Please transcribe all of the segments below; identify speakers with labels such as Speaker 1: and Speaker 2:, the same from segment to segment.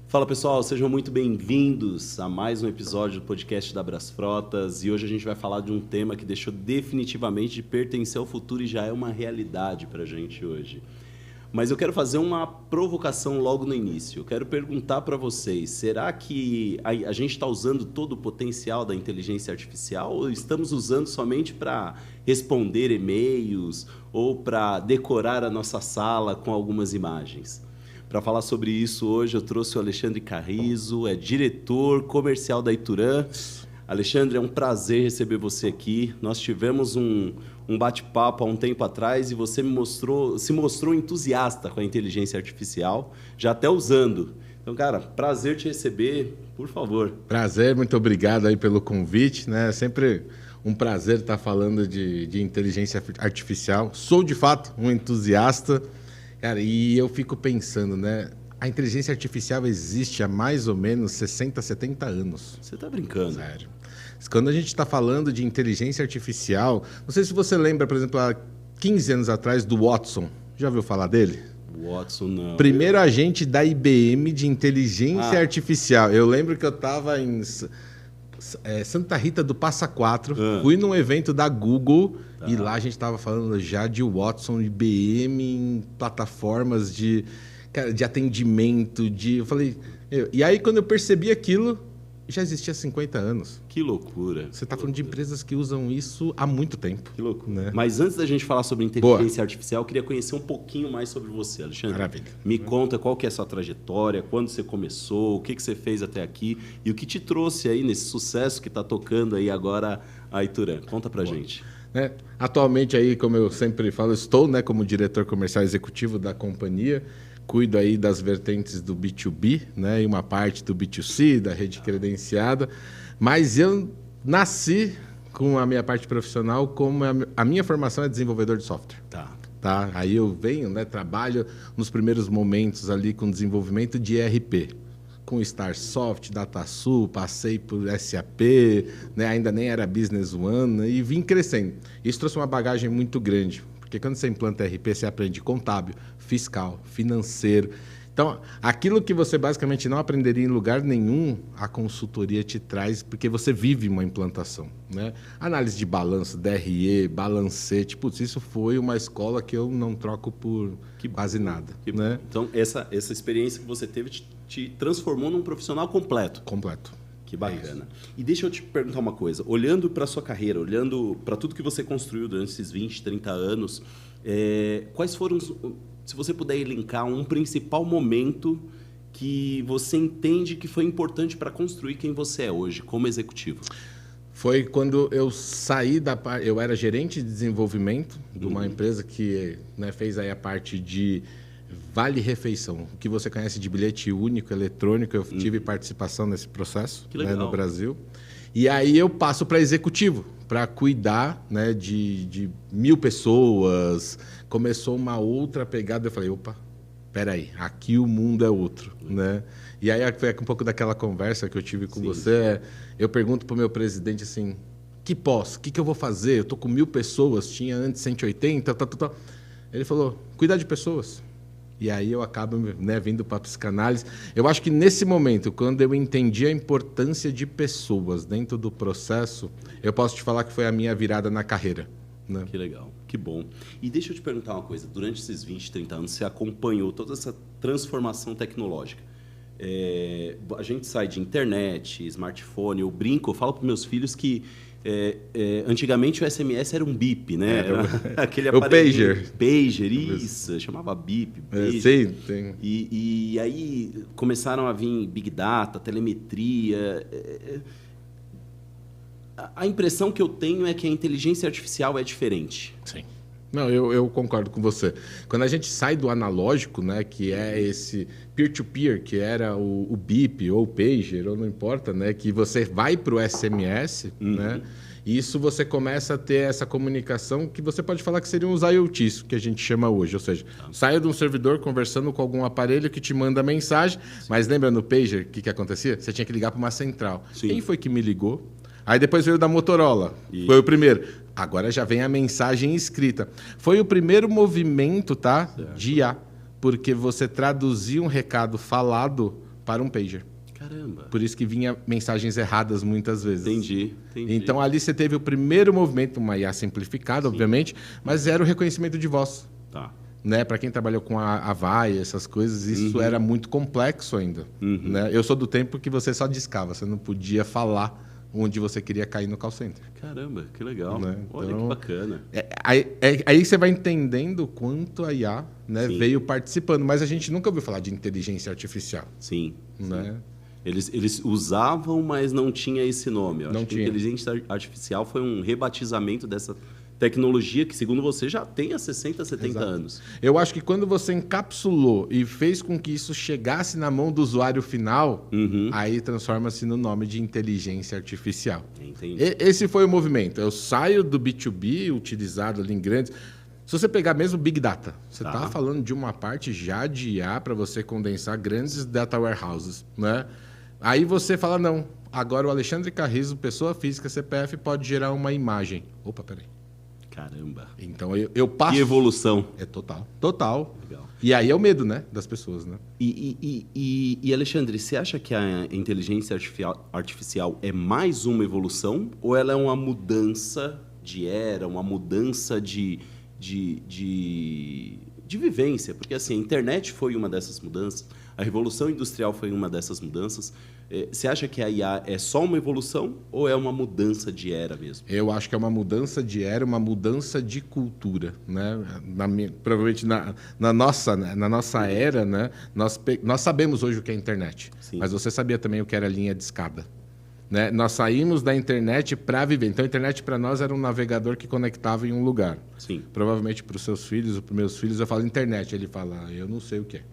Speaker 1: Fala pessoal, sejam muito bem-vindos a mais um episódio do podcast da Brasfrotas e hoje a gente vai falar de um tema que deixou definitivamente de pertencer ao futuro e já é uma realidade para a gente hoje. Mas eu quero fazer uma provocação logo no início. Eu quero perguntar para vocês, será que a gente está usando todo o potencial da inteligência artificial ou estamos usando somente para responder e-mails ou para decorar a nossa sala com algumas imagens? Para falar sobre isso, hoje eu trouxe o Alexandre Carrizo, é diretor comercial da Ituran. Alexandre, é um prazer receber você aqui. Nós tivemos um bate-papo há um tempo atrás e você se mostrou entusiasta com a inteligência artificial, já até usando. Então, cara, prazer te receber, por favor.
Speaker 2: Prazer, muito obrigado aí pelo convite, né? É sempre um prazer estar falando de inteligência artificial. Sou, de fato, um entusiasta. Cara, e eu fico pensando, né? A inteligência artificial existe há mais ou menos 60, 70 anos.
Speaker 1: Você está brincando?
Speaker 2: Sério. Quando a gente está falando de inteligência artificial, não sei se você lembra, por exemplo, há 15 anos atrás do Watson. Já ouviu falar dele?
Speaker 1: Watson, não.
Speaker 2: Primeiro agente da IBM de inteligência artificial. Eu lembro que eu estava em Santa Rita do Passa Quatro, fui num evento da Google e lá a gente estava falando já de Watson, IBM em plataformas de atendimento, eu falei... E aí quando eu percebi aquilo, já existia há 50 anos.
Speaker 1: Que loucura.
Speaker 2: Você está falando de empresas que usam isso há muito tempo.
Speaker 1: Que loucura.
Speaker 2: Né?
Speaker 1: Mas antes da gente falar sobre inteligência artificial, eu queria conhecer um pouquinho mais sobre você, Alexandre.
Speaker 2: Maravilha.
Speaker 1: Me conta qual que é a sua trajetória, quando você começou, o que você fez até aqui e o que te trouxe aí nesse sucesso que está tocando aí agora a Ituran. Conta pra gente.
Speaker 2: Né? Atualmente, aí, como eu sempre falo, estou, né, como diretor comercial executivo da companhia. Cuido aí das vertentes do B2B, né, e uma parte do B2C, da rede credenciada. Mas eu nasci com a minha parte profissional, como a minha formação é desenvolvedor de software. Tá? Aí eu venho, né, trabalho nos primeiros momentos ali com desenvolvimento de ERP. Com Starsoft, DataSul, passei por SAP, né, ainda nem era Business One, e vim crescendo. Isso trouxe uma bagagem muito grande. Porque quando você implanta ERP, você aprende contábil, fiscal, financeiro. Então, aquilo que você basicamente não aprenderia em lugar nenhum, a consultoria te traz, porque você vive uma implantação. Né? Análise de balanço, DRE, balancete, putz, isso foi uma escola que eu não troco por quase nada. Né?
Speaker 1: Então, essa experiência que você teve te transformou num profissional completo.
Speaker 2: Completo.
Speaker 1: Que bacana. E deixa eu te perguntar uma coisa. Olhando para a sua carreira, olhando para tudo que você construiu durante esses 20, 30 anos, quais foram, se você puder elencar, um principal momento que você entende que foi importante para construir quem você é hoje, como executivo? Foi quando eu saí
Speaker 2: eu era gerente de desenvolvimento de uma empresa que, né, fez aí a parte de Vale Refeição, o que você conhece de bilhete único, eletrônico. Eu tive participação nesse processo, né, no Brasil. E aí eu passo para executivo, para cuidar, né, de 1.000 pessoas. Começou uma outra pegada, eu falei, opa, peraí, aqui o mundo é outro. Né? E aí foi um pouco daquela conversa que eu tive com você. Eu pergunto para o meu presidente assim, o que eu vou fazer? Eu estou com 1.000 pessoas, tinha antes 180, Ele falou, cuidar de pessoas. E aí eu acabo, né, vindo para a psicanálise. Eu acho que nesse momento, quando eu entendi a importância de pessoas dentro do processo, eu posso te falar que foi a minha virada na carreira. Né?
Speaker 1: Que legal, que bom. E deixa eu te perguntar uma coisa. Durante esses 20, 30 anos, você acompanhou toda essa transformação tecnológica. A gente sai de internet, smartphone, eu brinco, eu falo para os meus filhos que antigamente o SMS era um bip, né? Aquele aparelho. Pager, isso. Chamava bip, pager.
Speaker 2: Sim, tem.
Speaker 1: E aí começaram a vir Big Data, telemetria. A impressão que eu tenho é que a inteligência artificial é diferente.
Speaker 2: Sim. Não, eu concordo com você. Quando a gente sai do analógico, né, que é esse peer-to-peer, que era o BIP ou o pager, ou não importa, né, que você vai para o SMS, né, e isso você começa a ter essa comunicação que você pode falar que seriam os IoTs, que a gente chama hoje. Ou seja, saia de um servidor conversando com algum aparelho que te manda mensagem, mas lembra no pager o que acontecia? Você tinha que ligar para uma central.
Speaker 1: Sim.
Speaker 2: Quem foi que me ligou? Aí depois veio da Motorola, foi o primeiro. Agora já vem a mensagem escrita. Foi o primeiro movimento, tá, de IA, porque você traduzia um recado falado para um pager.
Speaker 1: Caramba.
Speaker 2: Por isso que vinha mensagens erradas muitas vezes.
Speaker 1: Entendi.
Speaker 2: Então, ali você teve o primeiro movimento, uma IA simplificada, obviamente, mas era o reconhecimento de voz.
Speaker 1: Tá.
Speaker 2: Né? Para quem trabalhou com a Avaya, essas coisas, isso era muito complexo ainda. Né? Eu sou do tempo que você só discava, você não podia falar onde você queria cair no call center.
Speaker 1: Caramba, que legal.
Speaker 2: Né?
Speaker 1: Olha
Speaker 2: então,
Speaker 1: que bacana.
Speaker 2: Aí você vai entendendo o quanto a IA, né,
Speaker 1: Sim.
Speaker 2: veio participando, mas a gente nunca ouviu falar de inteligência artificial.
Speaker 1: Sim.
Speaker 2: Né?
Speaker 1: Eles usavam, mas não tinha esse nome. Eu
Speaker 2: Não
Speaker 1: acho que
Speaker 2: tinha.
Speaker 1: inteligência artificial foi um rebatizamento dessa tecnologia que, segundo você, já tem há 60, 70
Speaker 2: Exato.
Speaker 1: anos.
Speaker 2: Eu acho que quando você encapsulou e fez com que isso chegasse na mão do usuário final, aí transforma-se no nome de inteligência artificial.
Speaker 1: Entendi.
Speaker 2: Esse foi o movimento. Eu saio do B2B, utilizado ali em grandes... Se você pegar mesmo Big Data, você está falando de uma parte já de IA para você condensar grandes data warehouses, né? Aí você fala, não, agora o Alexandre Carrizo, pessoa física, CPF, pode gerar uma imagem. Opa, peraí.
Speaker 1: Caramba.
Speaker 2: Então eu passo...
Speaker 1: Que evolução.
Speaker 2: É total.
Speaker 1: Legal.
Speaker 2: E aí é o medo, né, das pessoas, né?
Speaker 1: E Alexandre, você acha que a inteligência artificial é mais uma evolução ou ela é uma mudança de era, uma mudança de vivência? Porque assim, a internet foi uma dessas mudanças, a Revolução Industrial foi uma dessas mudanças. Você acha que a IA é só uma evolução ou é uma mudança de era mesmo?
Speaker 2: Eu acho que é uma mudança de era, uma mudança de cultura, né? Provavelmente na nossa era, né? Nós sabemos hoje o que é internet,
Speaker 1: Sim.
Speaker 2: mas você sabia também o que era linha de escada. Né? Nós saímos da internet para viver. Então, a internet para nós era um navegador que conectava em um lugar.
Speaker 1: Sim.
Speaker 2: Provavelmente para os seus filhos, para os meus filhos, eu falo internet. Ele fala, eu não sei o que é.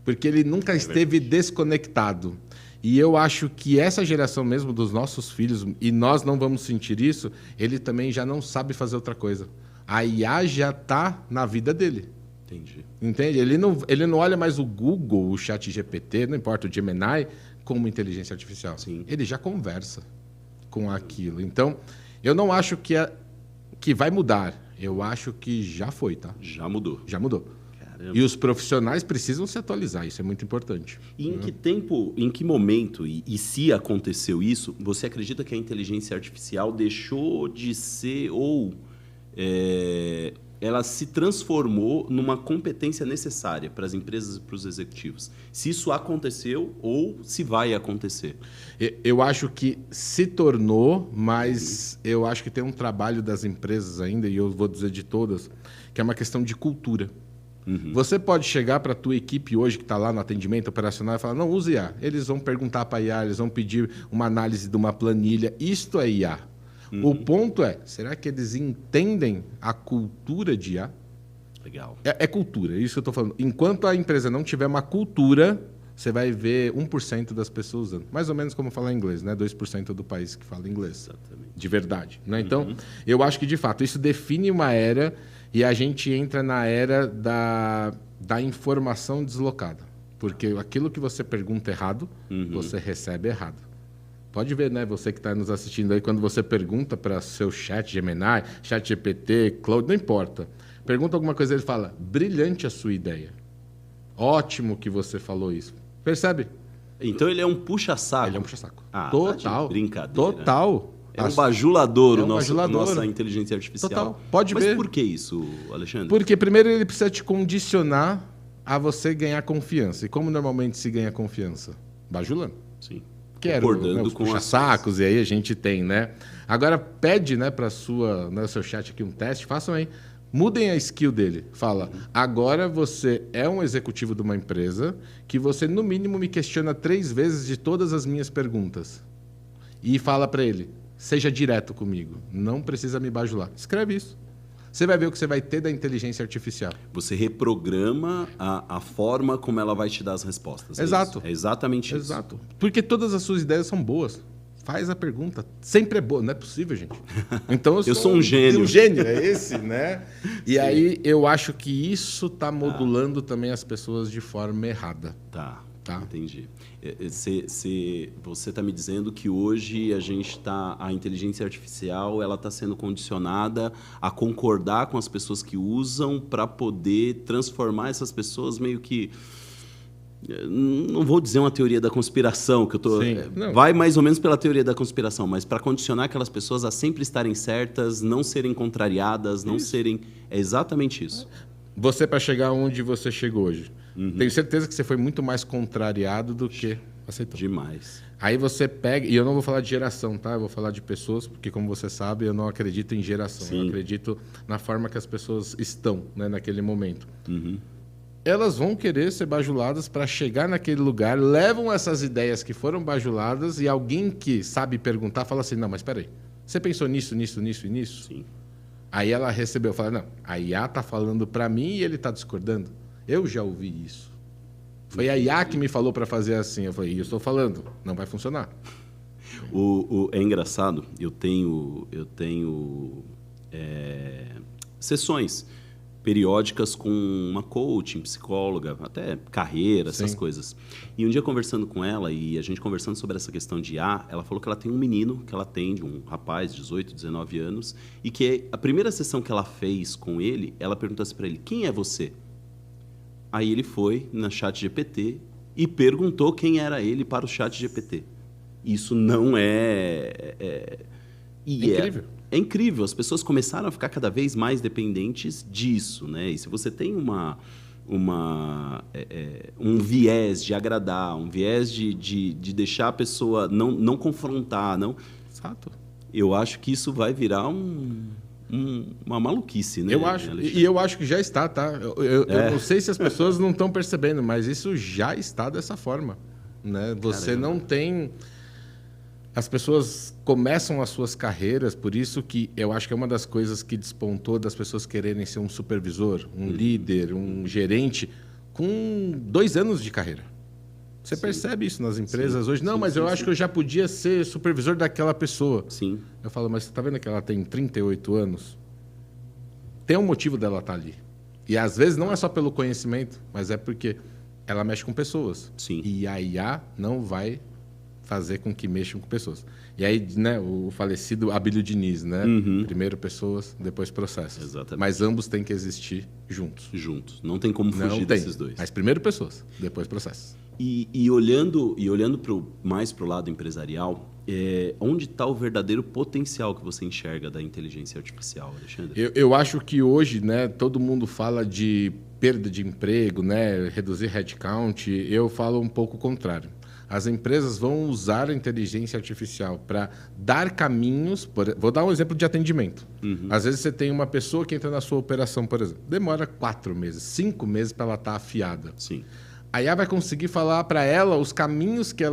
Speaker 2: Porque ele nunca esteve desconectado. E eu acho que essa geração mesmo dos nossos filhos, e nós não vamos sentir isso, ele também já não sabe fazer outra coisa. A IA já está na vida dele.
Speaker 1: Entendi.
Speaker 2: Entende? Ele não olha mais o Google, o ChatGPT, não importa, o Gemini, como inteligência artificial.
Speaker 1: Sim.
Speaker 2: Ele já conversa com aquilo. Então, eu não acho que vai mudar. Eu acho que já foi, tá?
Speaker 1: Já mudou.
Speaker 2: Já mudou.
Speaker 1: Caramba.
Speaker 2: E os profissionais precisam se atualizar, isso é muito importante.
Speaker 1: E em que tempo, em que momento, e se aconteceu isso, você acredita que a inteligência artificial deixou de ser ou ela se transformou numa competência necessária para as empresas e para os executivos? Se isso aconteceu ou se vai acontecer?
Speaker 2: Eu acho que se tornou, mas eu acho que tem um trabalho das empresas ainda, e eu vou dizer de todas, que é uma questão de cultura. Você pode chegar para a tua equipe hoje que está lá no atendimento operacional e falar, não, use IA. Eles vão perguntar para a IA, eles vão pedir uma análise de uma planilha. Isto é IA. O ponto é, será que eles entendem a cultura de IA?
Speaker 1: Legal.
Speaker 2: É cultura, isso que eu estou falando. Enquanto a empresa não tiver uma cultura, você vai ver 1% das pessoas usando. Mais ou menos como falar inglês, né? 2% do país que fala inglês.
Speaker 1: Exatamente.
Speaker 2: De verdade. Né? Então, eu acho que, de fato, isso define uma era e a gente entra na era da informação deslocada. Porque aquilo que você pergunta errado, você recebe errado. Pode ver, né? Você que está nos assistindo aí, quando você pergunta para seu chat Gemini, chat GPT, Claude, não importa. Pergunta alguma coisa, ele fala, brilhante a sua ideia. Ótimo que você falou isso. Percebe?
Speaker 1: Então ele é um puxa-saco.
Speaker 2: Ele é um puxa-saco.
Speaker 1: Tá de brincadeira.
Speaker 2: Total.
Speaker 1: É um bajulador
Speaker 2: É um bajulador.
Speaker 1: nossa inteligência artificial.
Speaker 2: Total. Pode
Speaker 1: Mas
Speaker 2: ver.
Speaker 1: por que isso, Alexandre?
Speaker 2: Porque primeiro ele precisa te condicionar a você ganhar confiança. E como normalmente se ganha confiança? Bajulando.
Speaker 1: Sim.
Speaker 2: Quero,
Speaker 1: Concordando
Speaker 2: os
Speaker 1: com
Speaker 2: puxa-sacos, e aí a gente tem, né? Agora pede, né, para no seu chat aqui um teste, façam aí. Mudem a skill dele. Fala, agora você é um executivo de uma empresa que você, no mínimo, me questiona 3 vezes de todas as minhas perguntas. E fala para ele, seja direto comigo, não precisa me bajular. Escreve isso. Você vai ver o que você vai ter da inteligência artificial.
Speaker 1: Você reprograma a forma como ela vai te dar as respostas.
Speaker 2: Exato.
Speaker 1: É exatamente isso.
Speaker 2: Exato. Porque todas as suas ideias são boas. Faz a pergunta. Sempre é boa. Não é possível, gente. Então, eu
Speaker 1: sou um gênio.
Speaker 2: Um gênio, é esse, né? E aí, eu acho que isso está modulando também as pessoas de forma errada.
Speaker 1: Tá.
Speaker 2: Tá.
Speaker 1: Entendi. Você está me dizendo que hoje a inteligência artificial ela está sendo condicionada a concordar com as pessoas que usam para poder transformar essas pessoas meio que Não vou dizer uma teoria da conspiração, que eu tô. Vai mais ou menos pela teoria da conspiração, mas para condicionar aquelas pessoas a sempre estarem certas, não serem contrariadas, não serem. É exatamente isso.
Speaker 2: Você, para chegar onde você chegou hoje, tenho certeza que você foi muito mais contrariado do que aceitou.
Speaker 1: Demais.
Speaker 2: Aí você pega, e eu não vou falar de geração, tá? Eu vou falar de pessoas, porque como você sabe, eu não acredito em geração. Sim. Eu acredito na forma que as pessoas estão, né, naquele momento. Elas vão querer ser bajuladas para chegar naquele lugar, levam essas ideias que foram bajuladas e alguém que sabe perguntar fala assim, não, mas espera aí, você pensou nisso, nisso, nisso e nisso?
Speaker 1: Sim.
Speaker 2: Aí ela recebeu, fala, não, a IA está falando para mim e ele está discordando. Eu já ouvi isso. Foi a IA que me falou para fazer assim. Eu falei, eu estou falando, não vai funcionar.
Speaker 1: É engraçado, eu tenho sessões periódicas com uma coaching, psicóloga, até carreira, essas coisas. E um dia conversando com ela, e a gente conversando sobre essa questão de IA, ela falou que ela tem um menino que ela atende, um rapaz de 18, 19 anos, e que a primeira sessão que ela fez com ele, ela perguntou assim para ele, quem é você? Aí ele foi na ChatGPT e perguntou quem era ele para o ChatGPT. Isso não
Speaker 2: incrível.
Speaker 1: É incrível. As pessoas começaram a ficar cada vez mais dependentes disso, né? E se você tem um viés de agradar, um viés de deixar a pessoa não confrontar, não...
Speaker 2: Exato.
Speaker 1: Eu acho que isso vai virar uma maluquice, né?
Speaker 2: Eu acho, e eu acho que já está, tá? Eu não sei se as pessoas não estão percebendo, mas isso já está dessa forma, né? Você não tem... As pessoas começam as suas carreiras, por isso que eu acho que é uma das coisas que despontou das pessoas quererem ser um supervisor, um líder, um gerente, com 2 anos de carreira. Você percebe isso nas empresas hoje? Não, mas eu acho que eu já podia ser supervisor daquela pessoa.
Speaker 1: Sim.
Speaker 2: Eu falo, mas você está vendo que ela tem 38 anos? Tem um motivo dela estar ali. E às vezes não é só pelo conhecimento, mas é porque ela mexe com pessoas.
Speaker 1: Sim.
Speaker 2: E a IA não vai fazer com que mexam com pessoas. E aí, né, o falecido Abílio Diniz, né? Primeiro pessoas, depois processos.
Speaker 1: Exatamente.
Speaker 2: Mas ambos têm que existir juntos.
Speaker 1: Juntos. Não tem como fugir desses dois.
Speaker 2: Mas primeiro pessoas, depois processos.
Speaker 1: E olhando mais para o lado empresarial, onde está o verdadeiro potencial que você enxerga da inteligência artificial, Alexandre?
Speaker 2: Eu acho que hoje, né, todo mundo fala de perda de emprego, né, reduzir headcount. Eu falo um pouco o contrário. As empresas vão usar a inteligência artificial para dar caminhos... Vou dar um exemplo de atendimento. Às vezes você tem uma pessoa que entra na sua operação, por exemplo. Demora 4 meses, 5 meses para ela estar afiada.
Speaker 1: Sim.
Speaker 2: A IA vai conseguir falar para ela os caminhos que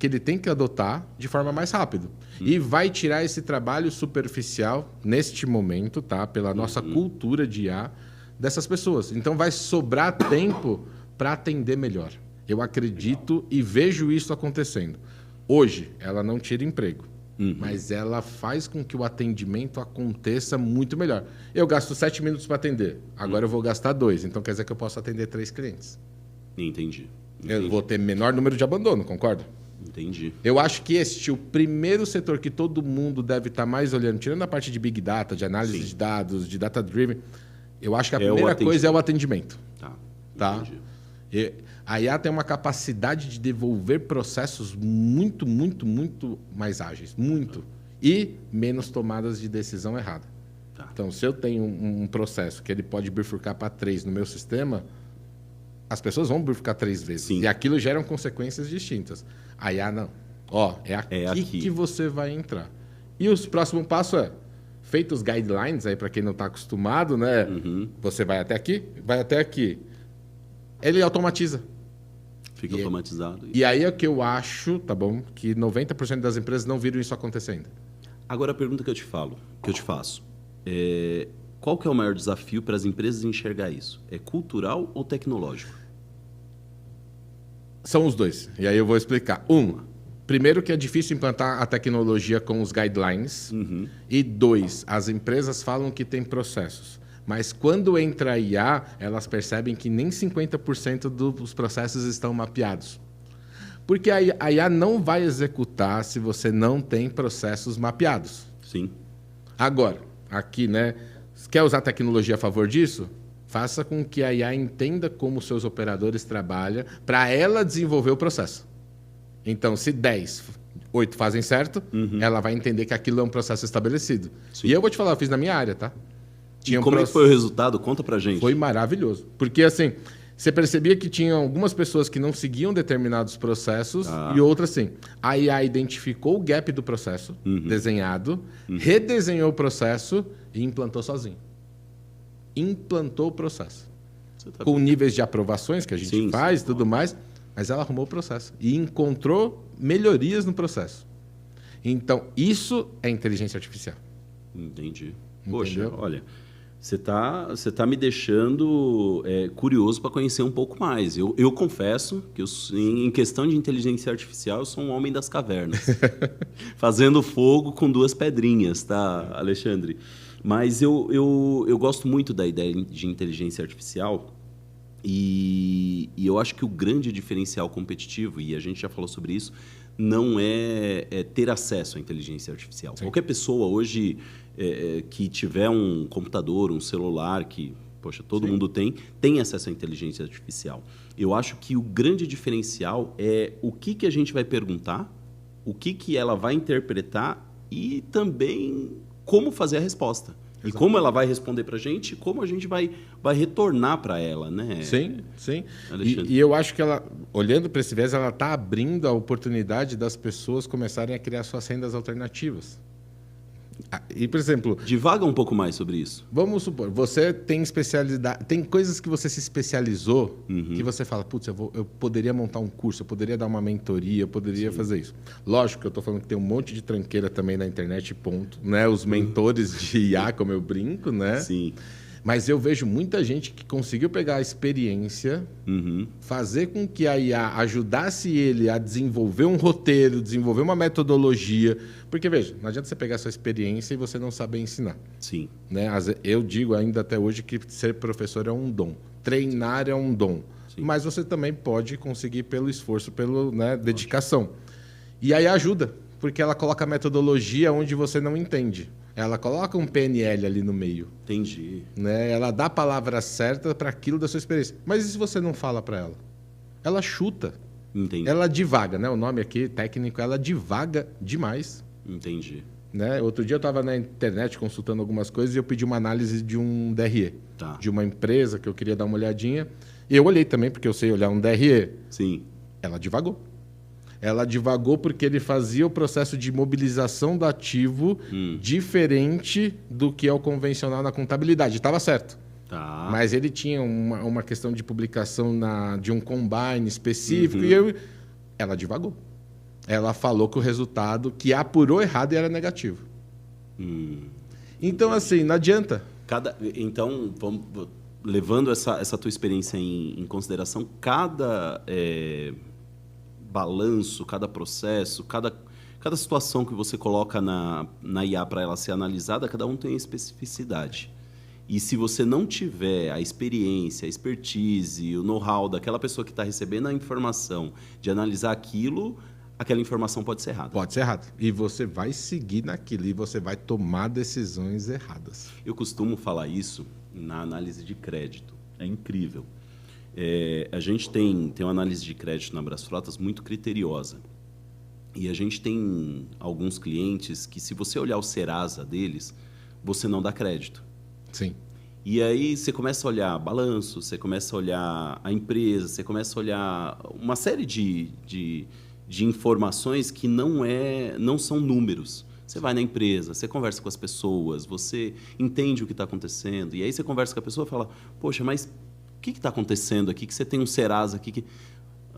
Speaker 2: ele tem que adotar de forma mais rápida. E vai tirar esse trabalho superficial, neste momento, tá? Pela nossa cultura de IA, dessas pessoas. Então vai sobrar tempo para atender melhor. Eu acredito e vejo isso acontecendo. Hoje, ela não tira emprego, mas ela faz com que o atendimento aconteça muito melhor. Eu gasto 7 minutos para atender, agora eu vou gastar 2, então quer dizer que eu posso atender 3 clientes.
Speaker 1: Entendi.
Speaker 2: Eu vou ter menor número de abandono, concorda?
Speaker 1: Entendi.
Speaker 2: Eu acho que este é o primeiro setor que todo mundo deve estar mais olhando, tirando a parte de Big Data, de análise de dados, de Data Driven, eu acho que a primeira coisa é o atendimento. Tá? Entendi. A IA tem uma capacidade de devolver processos muito, muito, muito mais ágeis. Muito. E menos tomadas de decisão errada. Tá. Então, se eu tenho um processo que ele pode bifurcar para 3 no meu sistema, as pessoas vão bifurcar 3 vezes. Sim. E aquilo gera consequências distintas. A IA não. É aqui que você vai entrar. E o próximo passo é, feitos os guidelines, aí para quem não está acostumado, né? Você vai até aqui, vai até aqui. Ele automatiza.
Speaker 1: Fica automatizado.
Speaker 2: E aí é que eu acho, tá bom, que 90% das empresas não viram isso acontecendo.
Speaker 1: Agora a pergunta que eu te faço, qual que é o maior desafio para as empresas enxergar isso? É cultural ou tecnológico?
Speaker 2: São os dois. E aí eu vou explicar. Primeiro que é difícil implantar a tecnologia com os guidelines. E 2, as empresas falam que tem processos. Mas quando entra a IA, elas percebem que nem 50% dos processos estão mapeados. Porque a IA não vai executar se você não tem processos mapeados.
Speaker 1: Sim.
Speaker 2: Agora, aqui, né? Quer usar tecnologia a favor disso? Faça com que a IA entenda como seus operadores trabalham para ela desenvolver o processo. Então, se 10, 8 fazem certo, ela vai entender que aquilo é um processo estabelecido. Sim. E eu vou te falar, eu fiz na minha área, tá?
Speaker 1: E como é que foi o resultado? Conta pra gente.
Speaker 2: Foi maravilhoso. Porque, assim, você percebia que tinha algumas pessoas que não seguiam determinados processos e outras, sim. A IA identificou o gap do processo desenhado, redesenhou o processo e implantou sozinho. Implantou o processo. Com níveis de aprovações que a gente faz e tudo mais, mas ela arrumou o processo e encontrou melhorias no processo. Então, isso é inteligência artificial.
Speaker 1: Entendi. Poxa, olha, você tá me deixando curioso para conhecer um pouco mais. Eu confesso que em questão de inteligência artificial, eu sou um homem das cavernas. Fazendo fogo com 2 pedrinhas, tá, Alexandre? Mas eu gosto muito da ideia de inteligência artificial e eu acho que o grande diferencial competitivo, e a gente já falou sobre isso, não é ter acesso à inteligência artificial. Sim. Qualquer pessoa hoje que tiver um computador, um celular, que poxa, todo mundo tem acesso à inteligência artificial. Eu acho que o grande diferencial é o que a gente vai perguntar, o que ela vai interpretar e também como fazer a resposta. Exato. E como ela vai responder para a gente, como a gente vai retornar para ela, né?
Speaker 2: Sim, sim. E eu acho que ela, olhando para esse viés, ela está abrindo a oportunidade das pessoas começarem a criar suas rendas alternativas. E, por exemplo...
Speaker 1: Divaga um pouco mais sobre isso.
Speaker 2: Vamos supor, você tem especialidade... Tem coisas que você se especializou que você fala, putz, eu poderia montar um curso, eu poderia dar uma mentoria, eu poderia fazer isso. Lógico que eu estou falando que tem um monte de tranqueira também na internet, ponto. Né? Os mentores de IA, como eu brinco, né?
Speaker 1: Sim.
Speaker 2: Mas eu vejo muita gente que conseguiu pegar a experiência, fazer com que a IA ajudasse ele a desenvolver um roteiro, desenvolver uma metodologia. Porque, veja, não adianta você pegar a sua experiência e você não saber ensinar.
Speaker 1: Sim.
Speaker 2: Né? Eu digo ainda até hoje que ser professor é um dom. Treinar é um dom. Sim. Mas você também pode conseguir pelo esforço, pela dedicação. E aí ajuda, porque ela coloca a metodologia onde você não entende. Ela coloca um PNL ali no meio.
Speaker 1: Entendi.
Speaker 2: Né? Ela dá a palavra certa para aquilo da sua experiência. Mas e se você não fala para ela? Ela chuta.
Speaker 1: Entendi.
Speaker 2: Ela divaga, né? O nome aqui técnico, ela divaga demais.
Speaker 1: Entendi.
Speaker 2: Né? Outro dia eu estava na internet consultando algumas coisas e eu pedi uma análise de um DRE.
Speaker 1: Tá.
Speaker 2: De uma empresa que eu queria dar uma olhadinha. E eu olhei também, porque eu sei olhar um DRE.
Speaker 1: Sim.
Speaker 2: Ela divagou. Ela divagou porque ele fazia o processo de mobilização do ativo diferente do que é o convencional na contabilidade. Estava certo.
Speaker 1: Tá.
Speaker 2: Mas ele tinha uma questão de publicação de um combine específico e ela divagou. Ela falou que o resultado que apurou errado era negativo. Então, assim, não adianta.
Speaker 1: Então, levando essa tua experiência em consideração, cada... balanço, cada processo, cada situação que você coloca na IA para ela ser analisada, cada um tem a especificidade. E se você não tiver a experiência, a expertise, o know-how daquela pessoa que está recebendo a informação de analisar aquilo, aquela informação pode ser errada.
Speaker 2: Pode ser errada. E você vai seguir naquilo e você vai tomar decisões erradas.
Speaker 1: Eu costumo falar isso na análise de crédito. É incrível. A gente tem uma análise de crédito na Brasfrotas muito criteriosa. E a gente tem alguns clientes que, se você olhar o Serasa deles, você não dá crédito.
Speaker 2: Sim.
Speaker 1: E aí você começa a olhar balanço, você começa a olhar a empresa, você começa a olhar uma série de informações que não são números. Você vai na empresa, você conversa com as pessoas, você entende o que está acontecendo. E aí você conversa com a pessoa e fala, poxa, mas... o que está acontecendo aqui? Que você tem um Serasa aqui que...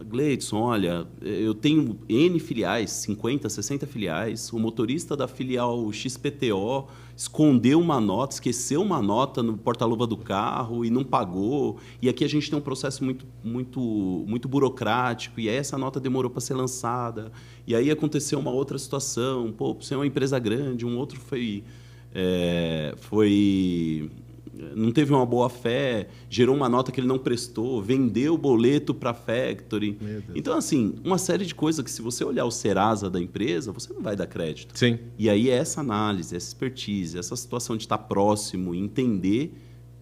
Speaker 1: Gleidson, olha, eu tenho N filiais, 50, 60 filiais. O motorista da filial XPTO escondeu uma nota, esqueceu uma nota no porta-luva do carro e não pagou. E aqui a gente tem um processo muito burocrático. E aí essa nota demorou para ser lançada. E aí aconteceu uma outra situação. Pô, você é uma empresa grande, um outro não teve uma boa fé, gerou uma nota que ele não prestou, vendeu o boleto para a factory. Então, assim, uma série de coisas que, se você olhar o Serasa da empresa, você não vai dar crédito.
Speaker 2: Sim.
Speaker 1: E aí essa análise, essa expertise, essa situação de estar próximo, entender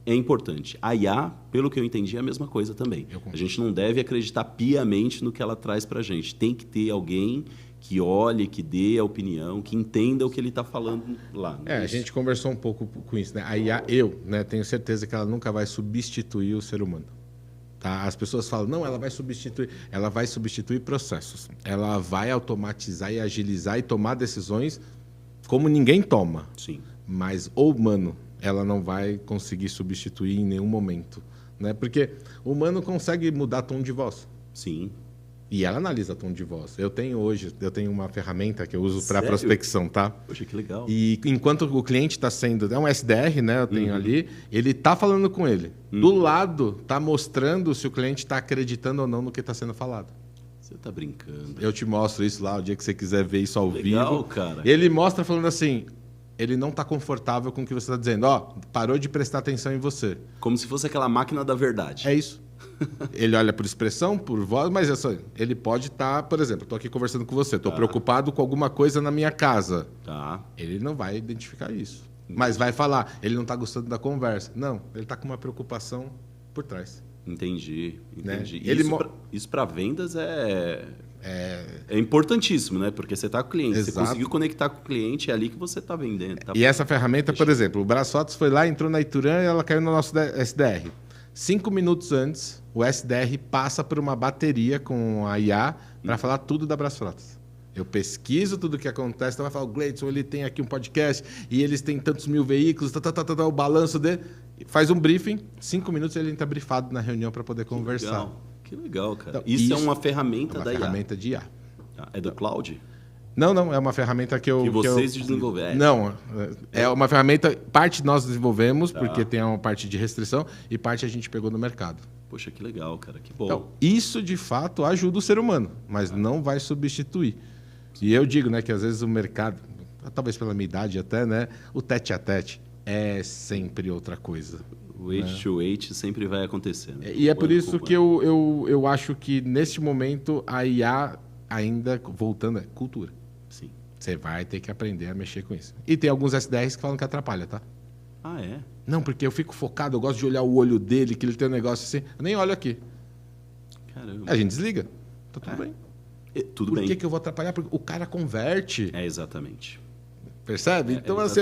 Speaker 1: é importante. A IA, pelo que eu entendi, é a mesma coisa também. A gente não deve acreditar piamente no que ela traz para a gente. Tem que ter alguém que olhe, que dê a opinião, que entenda o que ele está falando lá.
Speaker 2: A gente conversou um pouco com isso, né? A IA, tenho certeza que ela nunca vai substituir o ser humano. Tá? As pessoas falam, não, ela vai substituir processos. Ela vai automatizar e agilizar e tomar decisões como ninguém toma.
Speaker 1: Sim.
Speaker 2: Mas o humano, ela não vai conseguir substituir em nenhum momento. Né? Porque o humano consegue mudar tom de voz.
Speaker 1: Sim.
Speaker 2: E ela analisa tom de voz. Eu tenho uma ferramenta que eu uso para prospecção, tá?
Speaker 1: Poxa, que legal.
Speaker 2: E enquanto o cliente está sendo... É um SDR, né? Eu tenho ali. Ele está falando com ele. Do lado, está mostrando se o cliente está acreditando ou não no que está sendo falado.
Speaker 1: Você está brincando.
Speaker 2: Eu te mostro isso lá, o dia que você quiser ver isso ao vivo.
Speaker 1: Legal, cara.
Speaker 2: Ele mostra falando assim... Ele não está confortável com o que você está dizendo. Parou de prestar atenção em você.
Speaker 1: Como se fosse aquela máquina da verdade.
Speaker 2: É isso. Ele olha por expressão, por voz, mas ele pode estar, por exemplo, estou aqui conversando com você, estou preocupado com alguma coisa na minha casa.
Speaker 1: Tá.
Speaker 2: Ele não vai identificar isso. Mas vai falar, ele não está gostando da conversa. Não, ele está com uma preocupação por trás.
Speaker 1: Entendi.
Speaker 2: Né?
Speaker 1: Isso para vendas é importantíssimo, né? Porque você está com o cliente,
Speaker 2: Exato.
Speaker 1: Você conseguiu conectar com o cliente, é ali que você está vendendo.
Speaker 2: E essa ferramenta, por exemplo, o Brasfotos foi lá, entrou na Ituran e ela caiu no nosso SDR. 5 minutos antes, o SDR passa por uma bateria com a IA para falar tudo da Brasfrotas. Eu pesquiso tudo o que acontece, então vai falar, o Gleidson, ele tem aqui um podcast e eles têm tantos mil veículos, o balanço dele. Faz um briefing, 5 minutos ele entra brifado na reunião para poder conversar.
Speaker 1: Que legal, cara.
Speaker 2: Então,
Speaker 1: isso é uma ferramenta da IA.
Speaker 2: Ferramenta de IA.
Speaker 1: É do cloud?
Speaker 2: Não, é uma ferramenta que
Speaker 1: vocês desenvolveram.
Speaker 2: Não, é uma ferramenta, parte nós desenvolvemos, porque tem uma parte de restrição, e parte a gente pegou no mercado.
Speaker 1: Poxa, que legal, cara, que bom.
Speaker 2: Então, isso de fato ajuda o ser humano, mas não vai substituir. E eu digo, né, que às vezes o mercado, talvez pela minha idade até, né, o tete a tete é sempre outra coisa.
Speaker 1: O age to age sempre vai acontecer. Né?
Speaker 2: E é por isso que eu acho que neste momento a IA ainda, voltando, é cultura.
Speaker 1: Sim.
Speaker 2: Você vai ter que aprender a mexer com isso. E tem alguns SDRs que falam que atrapalha, tá?
Speaker 1: Ah, é?
Speaker 2: Não, porque eu fico focado, eu gosto de olhar o olho dele, que ele tem um negócio assim. Eu nem olho aqui.
Speaker 1: Caramba.
Speaker 2: A gente desliga. Tá tudo bem.
Speaker 1: Tudo bem.
Speaker 2: Por que eu vou atrapalhar? Porque o cara converte.
Speaker 1: Exatamente.
Speaker 2: Percebe? Então, assim,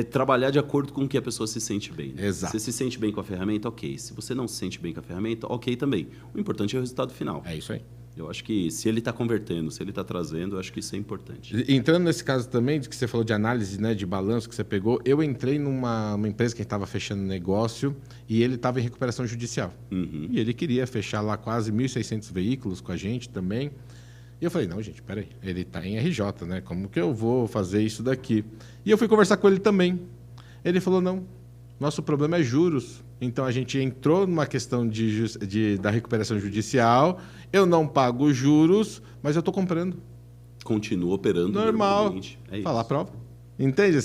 Speaker 1: trabalhar de acordo com o que a pessoa se sente bem. Né?
Speaker 2: Exato.
Speaker 1: Você se sente bem com a ferramenta, ok. Se você não se sente bem com a ferramenta, ok também. O importante é o resultado final.
Speaker 2: É isso aí.
Speaker 1: Eu acho que se ele está convertendo, se ele está trazendo, eu acho que isso é importante.
Speaker 2: Entrando nesse caso também, de que você falou de análise, né, de balanço que você pegou, eu entrei numa empresa que estava fechando negócio e ele estava em recuperação judicial. E ele queria fechar lá quase 1.600 veículos com a gente também. E eu falei, não, gente, peraí, ele está em RJ, né? Como que eu vou fazer isso daqui? E eu fui conversar com ele também. Ele falou, não, nosso problema é juros. Então, a gente entrou numa questão da recuperação judicial, eu não pago juros, mas eu estou comprando.
Speaker 1: Continua operando
Speaker 2: normal.
Speaker 1: Normalmente. É
Speaker 2: falar a prova. Entende?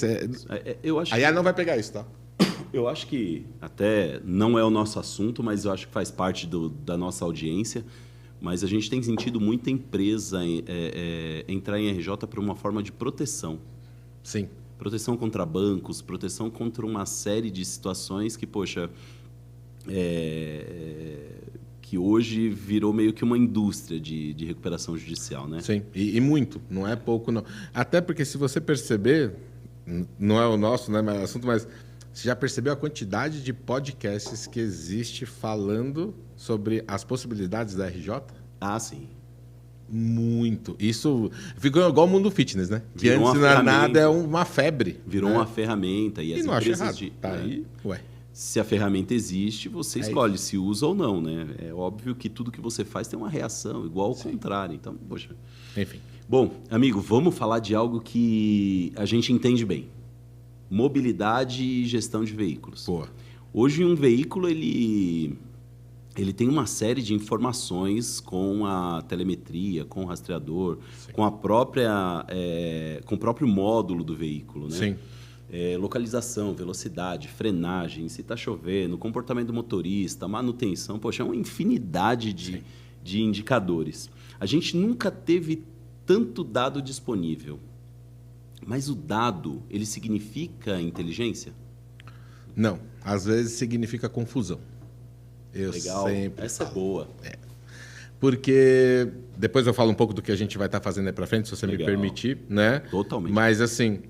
Speaker 1: Eu acho
Speaker 2: a IA não vai pegar isso, tá?
Speaker 1: Eu acho que até não é o nosso assunto, mas eu acho que faz parte da nossa audiência. Mas a gente tem sentido muita empresa entrar em RJ por uma forma de proteção.
Speaker 2: Sim.
Speaker 1: Proteção contra bancos, proteção contra uma série de situações que, poxa, que hoje virou meio que uma indústria de recuperação judicial, né?
Speaker 2: Sim, e muito, não é pouco, não. Até porque, se você perceber, não é o nosso, né, mas assunto, mas você já percebeu a quantidade de podcasts que existe falando sobre as possibilidades da RJ?
Speaker 1: Ah, sim.
Speaker 2: Muito. Isso ficou igual o mundo fitness, né? Que
Speaker 1: Virou
Speaker 2: antes não era nada, é uma febre.
Speaker 1: Virou uma ferramenta. E as
Speaker 2: não
Speaker 1: empresas
Speaker 2: acho errado. Tá aí, ué.
Speaker 1: Se a ferramenta existe, você escolhe se usa ou não, né? É óbvio que tudo que você faz tem uma reação, igual ao contrário. Então, poxa.
Speaker 2: Enfim.
Speaker 1: Bom, amigo, vamos falar de algo que a gente entende bem. Mobilidade e gestão de veículos.
Speaker 2: Boa.
Speaker 1: Hoje, um veículo, ele tem uma série de informações com a telemetria, com o rastreador, com a própria, com o próprio módulo do veículo, né?
Speaker 2: Sim.
Speaker 1: Localização, velocidade, frenagem, se está chovendo, comportamento do motorista, manutenção, poxa, é uma infinidade de indicadores. A gente nunca teve tanto dado disponível, mas o dado, ele significa inteligência?
Speaker 2: Não. Às vezes significa confusão. Eu
Speaker 1: Legal.
Speaker 2: sempre
Speaker 1: Essa
Speaker 2: falo.
Speaker 1: é boa.
Speaker 2: Porque depois eu falo um pouco do que a gente vai estar fazendo aí para frente, se você
Speaker 1: Legal.
Speaker 2: me permitir, né?
Speaker 1: Totalmente.
Speaker 2: Mas assim,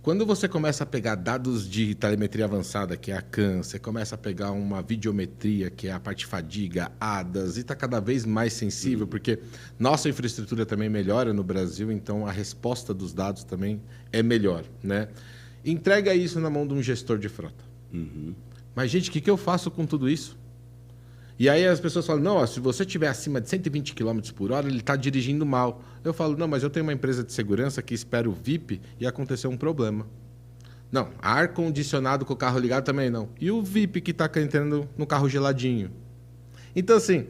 Speaker 2: quando você começa a pegar dados de telemetria avançada, que é a CAN, você começa a pegar uma videometria, que é a parte fadiga, ADAS, e está cada vez mais sensível, porque nossa infraestrutura também melhora no Brasil, então a resposta dos dados também é melhor, né? Entrega isso na mão de um gestor de frota. Mas, gente, o que eu faço com tudo isso? E aí as pessoas falam, não, ó, se você estiver acima de 120 km por hora, ele está dirigindo mal. Eu falo, não, mas eu tenho uma empresa de segurança que espera o VIP e aconteceu um problema. Não, ar-condicionado com o carro ligado também não. E o VIP que está entrando no carro geladinho? Então, assim,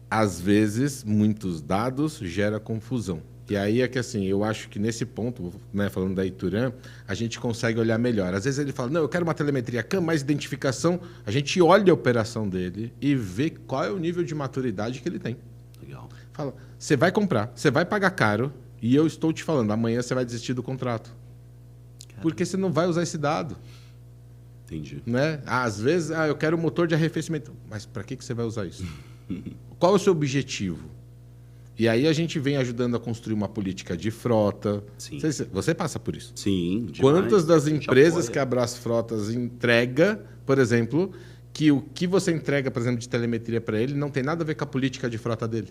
Speaker 2: às vezes, muitos dados geram confusão. E aí é que, assim, eu acho que nesse ponto, né, falando da Ituran, a gente consegue olhar melhor. Às vezes ele fala, não, eu quero uma telemetria CAM, mais identificação. A gente olha a operação dele e vê qual é o nível de maturidade que ele tem.
Speaker 1: Legal.
Speaker 2: Fala, você vai comprar, você vai pagar caro e eu estou te falando, amanhã você vai desistir do contrato. Porque você não vai usar esse dado.
Speaker 1: Entendi.
Speaker 2: Né? Às vezes, eu quero um motor de arrefecimento. Mas para que você vai usar isso? Qual é o seu objetivo? E aí a gente vem ajudando a construir uma política de frota.
Speaker 1: Sim.
Speaker 2: Você passa por isso.
Speaker 1: Sim, demais.
Speaker 2: Quantas das
Speaker 1: A gente
Speaker 2: empresas
Speaker 1: apoia.
Speaker 2: que a Brás Frotas entrega, por exemplo, que o que você entrega, por exemplo, de telemetria para ele não tem nada a ver com a política de frota dele?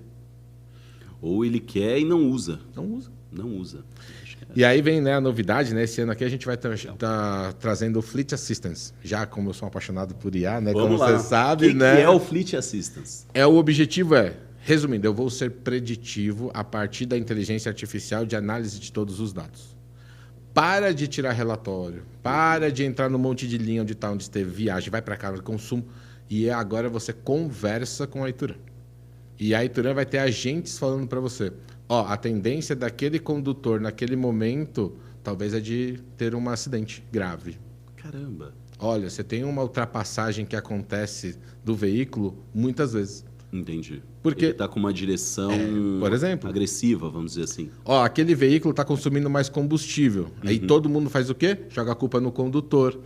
Speaker 1: Ou ele quer e não usa.
Speaker 2: Não usa.
Speaker 1: Não usa. Acho que é.
Speaker 2: E aí vem, né, a novidade, né? Esse ano aqui a gente vai estar trazendo o Fleet Assistance. Já como eu sou um apaixonado por IA, né?
Speaker 1: Vamos
Speaker 2: como
Speaker 1: lá.
Speaker 2: você sabe,
Speaker 1: que
Speaker 2: né?
Speaker 1: que é o Fleet Assistance?
Speaker 2: O objetivo resumindo, eu vou ser preditivo a partir da inteligência artificial de análise de todos os dados. Para de tirar relatório, para de entrar no monte de linha onde está, onde esteve viagem, vai para casa de consumo, e agora você conversa com a Ituran. E a Ituran vai ter agentes falando para você, a tendência daquele condutor naquele momento talvez é de ter um acidente grave.
Speaker 1: Caramba.
Speaker 2: Olha, você tem uma ultrapassagem que acontece do veículo muitas vezes.
Speaker 1: Entendi.
Speaker 2: Porque
Speaker 1: ele está com uma direção
Speaker 2: por exemplo,
Speaker 1: agressiva, vamos dizer assim.
Speaker 2: Aquele veículo está consumindo mais combustível. Aí todo mundo faz o quê? Joga a culpa no condutor.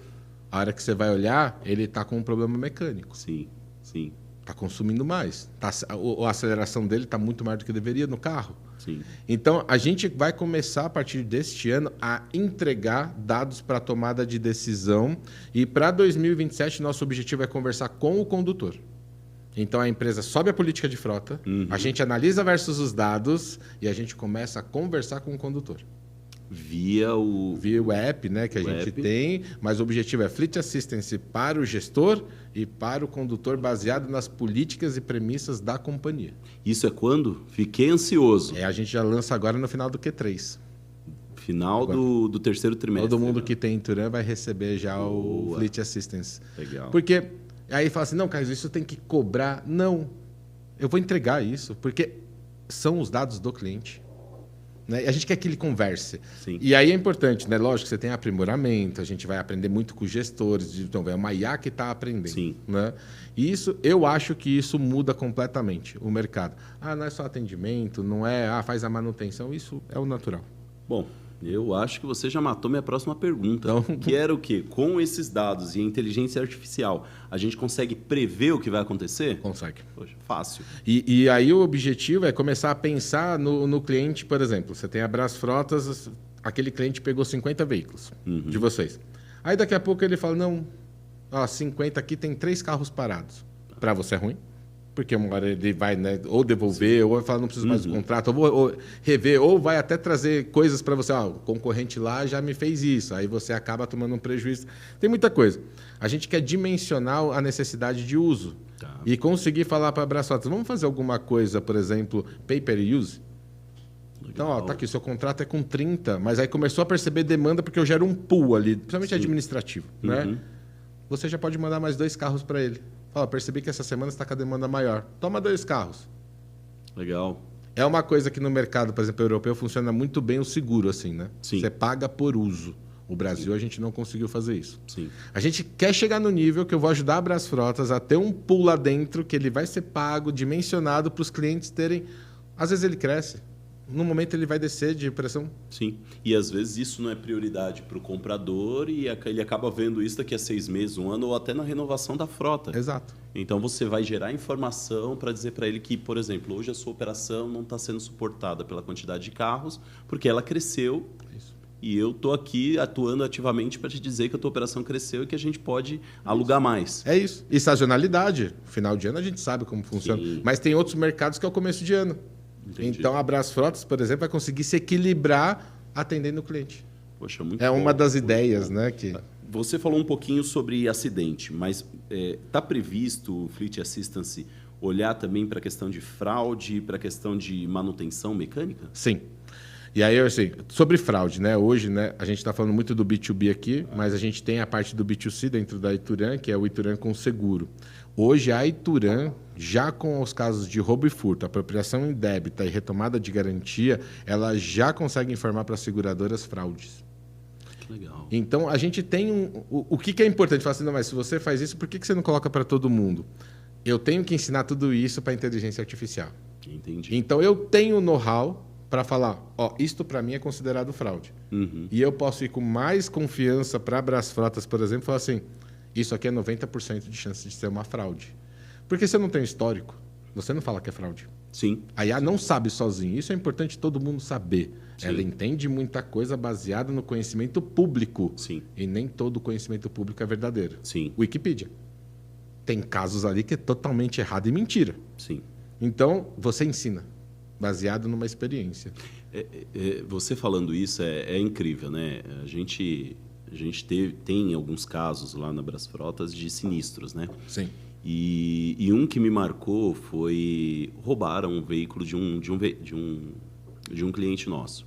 Speaker 2: A hora que você vai olhar, ele está com um problema mecânico.
Speaker 1: Sim, sim,
Speaker 2: Está consumindo mais. A aceleração dele está muito maior do que deveria no carro.
Speaker 1: sim.
Speaker 2: Então, a gente vai começar, a partir deste ano, a entregar dados para tomada de decisão. E para 2027, nosso objetivo é conversar com o condutor. Então, a empresa sobe a política de frota, a gente analisa versus os dados e a gente começa a conversar com o condutor.
Speaker 1: Via o
Speaker 2: app, né, que a gente
Speaker 1: app.
Speaker 2: tem, mas o objetivo é Fleet Assistance para o gestor e para o condutor, baseado nas políticas e premissas da companhia.
Speaker 1: Isso é quando? Fiquei ansioso.
Speaker 2: A gente já lança agora no final do Q3.
Speaker 1: Final do terceiro trimestre.
Speaker 2: Todo mundo
Speaker 1: né?
Speaker 2: que tem Ituran vai receber já o
Speaker 1: Boa.
Speaker 2: Fleet Assistance.
Speaker 1: Legal.
Speaker 2: Porque aí fala assim, não, Carlos, isso tem que cobrar. Não, eu vou entregar isso, porque são os dados do cliente. Né? A gente quer que ele converse.
Speaker 1: Sim.
Speaker 2: E aí é importante, né? Lógico que você tem aprimoramento, a gente vai aprender muito com os gestores, então é uma IA que está aprendendo.
Speaker 1: Sim.
Speaker 2: Né? E isso, eu acho que isso muda completamente o mercado. Não é só atendimento, não é, faz a manutenção, isso é o natural.
Speaker 1: Bom, eu acho que você já matou minha próxima pergunta.
Speaker 2: Então-
Speaker 1: Que era o quê? Com esses dados e a inteligência artificial, a gente consegue prever o que vai acontecer?
Speaker 2: Consegue.
Speaker 1: Poxa, fácil.
Speaker 2: E aí o objetivo é começar a pensar no cliente, por exemplo. Você tem a Brás Frotas, aquele cliente pegou 50 veículos de vocês. Aí daqui a pouco ele fala, não, 50 aqui tem 3 carros parados. Para você é ruim? Porque uma hora ele vai, né, ou devolver, ou vai falar não preciso mais do contrato, ou rever, ou vai até trazer coisas para você. O concorrente lá já me fez isso. Aí você acaba tomando um prejuízo. Tem muita coisa. A gente quer dimensionar a necessidade de uso.
Speaker 1: Tá.
Speaker 2: E conseguir falar para a Brás Frotas, vamos fazer alguma coisa, por exemplo, pay-per-use? Então, tá aqui, seu contrato é com 30, mas aí começou a perceber demanda porque eu gero um pool ali, principalmente administrativo, né? Você já pode mandar mais 2 carros para ele. Fala, percebi que essa semana está com a demanda maior. Toma 2 carros.
Speaker 1: Legal.
Speaker 2: É uma coisa que no mercado, por exemplo, europeu, funciona muito bem o seguro, assim, né?
Speaker 1: Sim.
Speaker 2: Você paga por uso. O Brasil, a gente não conseguiu fazer isso.
Speaker 1: Sim.
Speaker 2: A gente quer chegar no nível que eu vou ajudar a Brás Frotas a ter um pool lá dentro que ele vai ser pago, dimensionado para os clientes terem... Às vezes ele cresce. no momento ele vai descer de pressão.
Speaker 1: Sim, e às vezes isso não é prioridade para o comprador e ele acaba vendo isso daqui a 6 meses, 1 ano ou até na renovação da frota.
Speaker 2: Exato.
Speaker 1: Então você vai gerar informação para dizer para ele que, por exemplo, hoje a sua operação não está sendo suportada pela quantidade de carros porque ela cresceu. Isso. E eu estou aqui atuando ativamente para te dizer que a tua operação cresceu e que a gente pode alugar mais.
Speaker 2: É isso. E sazonalidade. Final de ano a gente sabe como funciona. Sim. Mas tem outros mercados que é o começo de ano. Entendi. Então a Brasfrotas, por exemplo, vai conseguir se equilibrar atendendo o cliente.
Speaker 1: Poxa, muito
Speaker 2: é
Speaker 1: bom,
Speaker 2: uma das ideias, né? Que...
Speaker 1: Você falou um pouquinho sobre acidente, mas está previsto o Fleet Assistance olhar também para a questão de fraude, para a questão de manutenção mecânica?
Speaker 2: Sim. E aí, assim, sobre fraude, né? Hoje, né, a gente está falando muito do B2B aqui, mas a gente tem a parte do B2C dentro da Ituran, que é o Ituran com seguro. Hoje, a Ituran, já com os casos de roubo e furto, apropriação indébita e retomada de garantia, ela já consegue informar para as seguradoras fraudes.
Speaker 1: Que legal.
Speaker 2: Então, a gente tem o que é importante? Fala assim, não, mas se você faz isso, por que você não coloca para todo mundo? Eu tenho que ensinar tudo isso para a inteligência artificial.
Speaker 1: Entendi.
Speaker 2: Então, eu tenho know-how para falar, ó, isto para mim é considerado fraude.
Speaker 1: Uhum.
Speaker 2: E eu posso ir com mais confiança para a Brasfrotas, por exemplo, e falar assim, isso aqui é 90% de chance de ser uma fraude. Porque você não tem histórico, você não fala que é fraude.
Speaker 1: Sim.
Speaker 2: A IA não sabe sozinho, isso é importante todo mundo saber.
Speaker 1: Sim.
Speaker 2: Ela entende muita coisa baseada no conhecimento público.
Speaker 1: Sim.
Speaker 2: E nem todo conhecimento público é verdadeiro.
Speaker 1: Sim.
Speaker 2: Wikipedia. Tem casos ali que é totalmente errado e mentira.
Speaker 1: Sim.
Speaker 2: Então, você ensina. Baseado numa experiência.
Speaker 1: Você falando isso é incrível, né? A gente tem alguns casos lá na Brasfrotas de sinistros, né?
Speaker 2: Sim.
Speaker 1: E um que me marcou foi roubaram um veículo de um cliente nosso.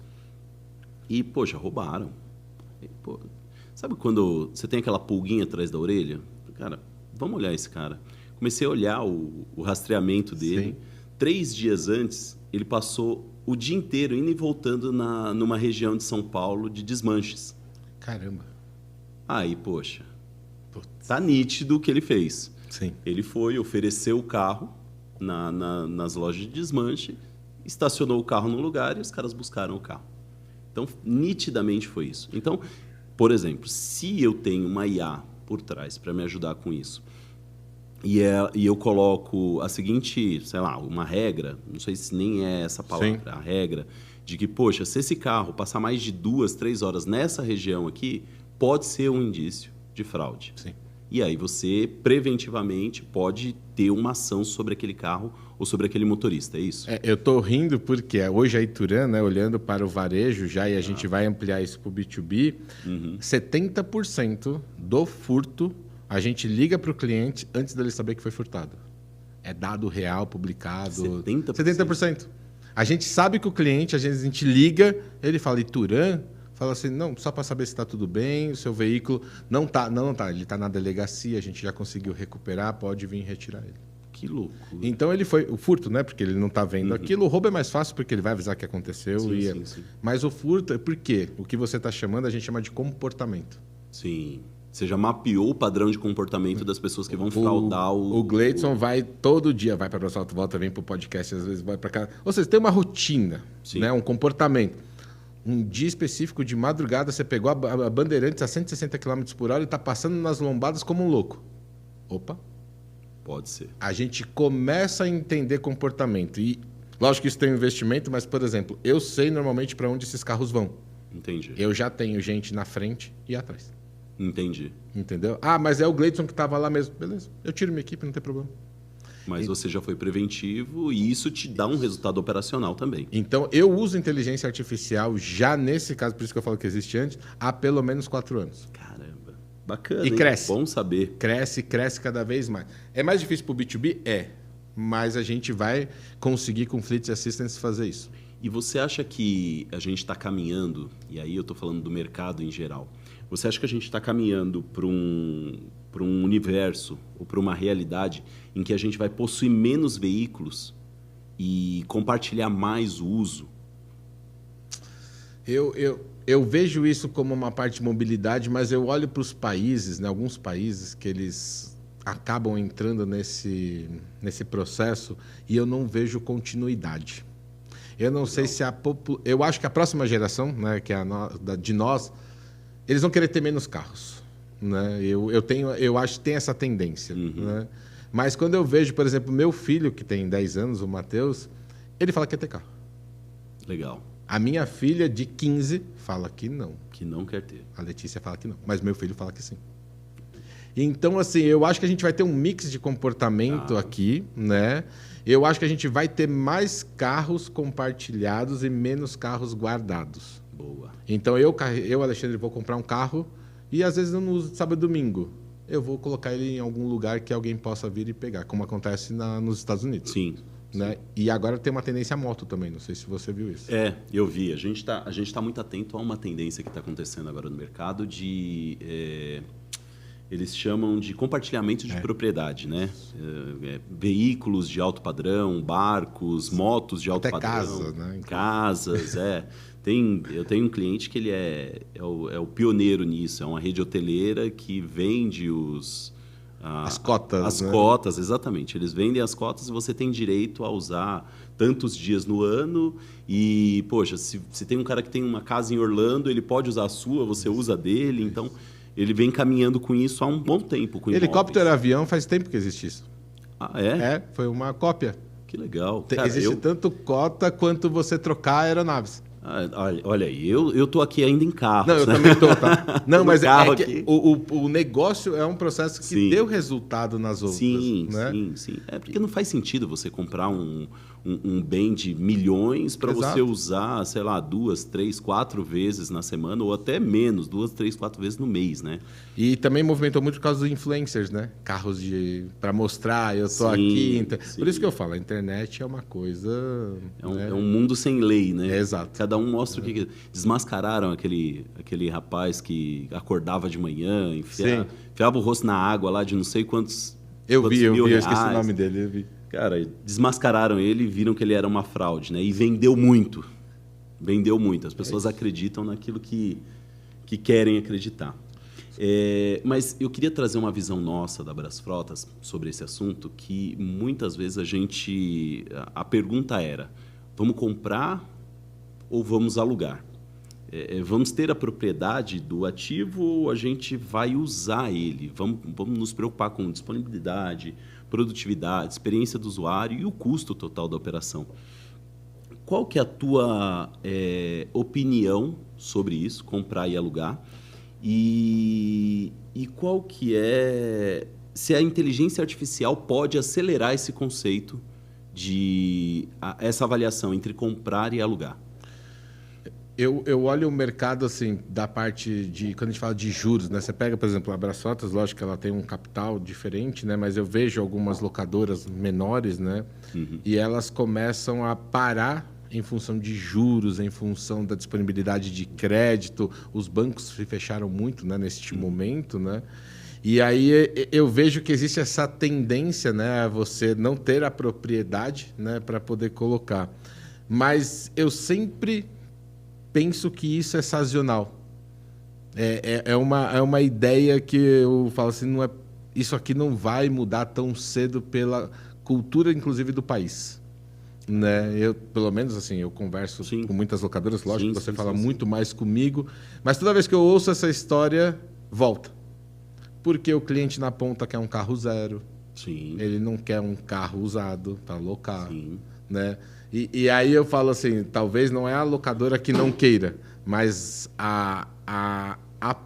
Speaker 1: E, poxa, roubaram. E, pô, sabe quando você tem aquela pulguinha atrás da orelha? Cara, vamos olhar esse cara. Comecei a olhar o rastreamento dele. Sim. 3 dias antes, ele passou o dia inteiro indo e voltando numa região de São Paulo de desmanches.
Speaker 2: Caramba.
Speaker 1: Aí, poxa, tá nítido o que ele fez.
Speaker 2: Sim.
Speaker 1: Ele foi, ofereceu o carro nas lojas de desmanche, estacionou o carro no lugar e os caras buscaram o carro. Então, nitidamente foi isso. Então, por exemplo, se eu tenho uma IA por trás para me ajudar com isso, e eu coloco a seguinte, sei lá, uma regra, não sei se nem é essa palavra, Sim. A regra, de que, poxa, se esse carro passar mais de 2, 3 horas nessa região aqui, pode ser um indício de fraude.
Speaker 2: Sim.
Speaker 1: E aí você, preventivamente, pode ter uma ação sobre aquele carro ou sobre aquele motorista, é isso?
Speaker 2: Eu estou rindo porque hoje a Ituran, né, olhando para o varejo já, e a gente vai ampliar isso para o B2B, 70% do furto a gente liga para o cliente antes dele saber que foi furtado. É dado real, publicado. 70%. A gente sabe que o cliente, às vezes a gente liga, ele fala, Ituran? Fala assim, não, só para saber se está tudo bem, o seu veículo não tá, ele está na delegacia, a gente já conseguiu recuperar, pode vir retirar ele.
Speaker 1: Que louco.
Speaker 2: Então ele foi, o furto, né, porque ele não está vendo aquilo, o roubo é mais fácil porque ele vai avisar que aconteceu. Sim. Mas o furto é porque o que você está chamando, a gente chama de comportamento.
Speaker 1: Sim. Você já mapeou o padrão de comportamento das pessoas que vão fraudar o...
Speaker 2: O Gleidson vai todo dia, vai para o Assalto Volta, vem para o podcast, às vezes vai para cá. Ou seja, tem uma rotina, né? Um comportamento. Um dia específico de madrugada, você pegou a Bandeirantes a 160 km por hora e está passando nas lombadas como um louco. Opa.
Speaker 1: Pode ser.
Speaker 2: A gente começa a entender comportamento. E, lógico que isso tem um investimento, mas, por exemplo, eu sei normalmente para onde esses carros vão.
Speaker 1: Entendi.
Speaker 2: Eu já tenho gente na frente e atrás.
Speaker 1: Entendi.
Speaker 2: Entendeu? Ah, mas é o Gleidson que estava lá mesmo. Beleza, eu tiro minha equipe, não tem problema.
Speaker 1: Mas você já foi preventivo e isso te dá um resultado operacional também.
Speaker 2: Então, eu uso inteligência artificial já nesse caso, por isso que eu falo que existe antes, há pelo menos 4 anos.
Speaker 1: Caramba. Bacana,
Speaker 2: e cresce.
Speaker 1: Bom saber.
Speaker 2: Cresce cada vez mais. É mais difícil para o B2B? É. Mas a gente vai conseguir com Fleet Assistance fazer isso.
Speaker 1: E você acha que a gente está caminhando, e aí eu estou falando do mercado em geral, você acha que a gente está caminhando para um universo ou para uma realidade em que a gente vai possuir menos veículos e compartilhar mais o uso?
Speaker 2: Eu vejo isso como uma parte de mobilidade, mas eu olho para os países, né, alguns países que eles acabam entrando nesse processo e eu não vejo continuidade. Eu não sei se eu acho que a próxima geração, né, que é de nós, eles vão querer ter menos carros, né? Eu acho que tem essa tendência, né? Mas quando eu vejo, por exemplo, meu filho, que tem 10 anos, o Matheus, ele fala que quer ter carro.
Speaker 1: Legal.
Speaker 2: A minha filha, de 15, fala que não.
Speaker 1: Que não quer ter.
Speaker 2: A Letícia fala que não, mas meu filho fala que sim. Então, assim, eu acho que a gente vai ter um mix de comportamento aqui, né? Eu acho que a gente vai ter mais carros compartilhados e menos carros guardados.
Speaker 1: Boa.
Speaker 2: Então, eu Alexandre, vou comprar um carro e às vezes eu não uso sábado e domingo. Eu vou colocar ele em algum lugar que alguém possa vir e pegar, como acontece nos Estados Unidos.
Speaker 1: Sim.
Speaker 2: Né? E agora tem uma tendência à moto também, não sei se você viu isso.
Speaker 1: Eu vi. A gente tá muito atento a uma tendência que está acontecendo agora no mercado de... eles chamam de compartilhamento de propriedade, né? Veículos de alto padrão, barcos, motos de alto padrão.
Speaker 2: Casa, né?
Speaker 1: Casas, Eu tenho um cliente que ele é o pioneiro nisso. É uma rede hoteleira que vende as cotas. As cotas, exatamente. Eles vendem as cotas e você tem direito a usar tantos dias no ano. E, poxa, se tem um cara que tem uma casa em Orlando, ele pode usar a sua, você usa a dele. Então, ele vem caminhando com isso há um bom tempo. Com
Speaker 2: helicóptero e avião faz tempo que existe isso.
Speaker 1: Ah, é?
Speaker 2: Foi uma cópia.
Speaker 1: Que legal.
Speaker 2: Cara, existe tanto cota quanto você trocar aeronaves.
Speaker 1: Olha aí, eu tô aqui ainda em carro.
Speaker 2: Não, eu também tô, tá? Não, mas que o negócio é um processo que deu resultado nas outras.
Speaker 1: Sim,
Speaker 2: né?
Speaker 1: sim. É porque não faz sentido você comprar um bem de milhões para você usar, sei lá, 2, 3, 4 vezes na semana, ou até menos, 2, 3, 4 vezes no mês, né?
Speaker 2: E também movimentou muito por causa dos influencers, né? Carros para mostrar, eu tô aqui. Por isso que eu falo, a internet é uma coisa...
Speaker 1: É um mundo sem lei, né?
Speaker 2: Exato.
Speaker 1: Cada um mostra o que... Desmascararam aquele rapaz que acordava de manhã, enfiava o rosto na água lá de não sei quantos
Speaker 2: eu esqueci o nome dele, eu vi.
Speaker 1: Cara, desmascararam ele e viram que ele era uma fraude, né? E vendeu muito. Vendeu muito. As pessoas acreditam naquilo que querem acreditar. Mas eu queria trazer uma visão nossa da Brasfrotas sobre esse assunto, que muitas vezes a pergunta era: vamos comprar ou vamos alugar? Vamos ter a propriedade do ativo ou a gente vai usar ele? Vamos nos preocupar com disponibilidade, produtividade, experiência do usuário e o custo total da operação. Qual que é a tua opinião sobre isso, comprar e alugar? E qual que se a inteligência artificial pode acelerar esse conceito essa avaliação entre comprar e alugar?
Speaker 2: Eu olho o mercado assim, da parte de... Quando a gente fala de juros, né? Você pega, por exemplo, a Brasfrotas, lógico que ela tem um capital diferente, né? Mas eu vejo algumas locadoras menores, né? E elas começam a parar em função de juros, em função da disponibilidade de crédito. Os bancos se fecharam muito, né, neste momento, né? E aí eu vejo que existe essa tendência, né, a você não ter a propriedade, né, para poder colocar. Mas eu sempre penso que isso é sazonal. É uma ideia que eu falo assim, isso aqui não vai mudar tão cedo pela cultura, inclusive, do país. Né? Eu, pelo menos, assim, eu converso com muitas locadoras, lógico que você fala muito mais comigo, mas toda vez que eu ouço essa história, volta. Porque o cliente na ponta quer um carro zero.
Speaker 1: Sim.
Speaker 2: Ele não quer um carro usado para alocar. Sim. Né? E aí eu falo assim, talvez não é a locadora que não queira, mas a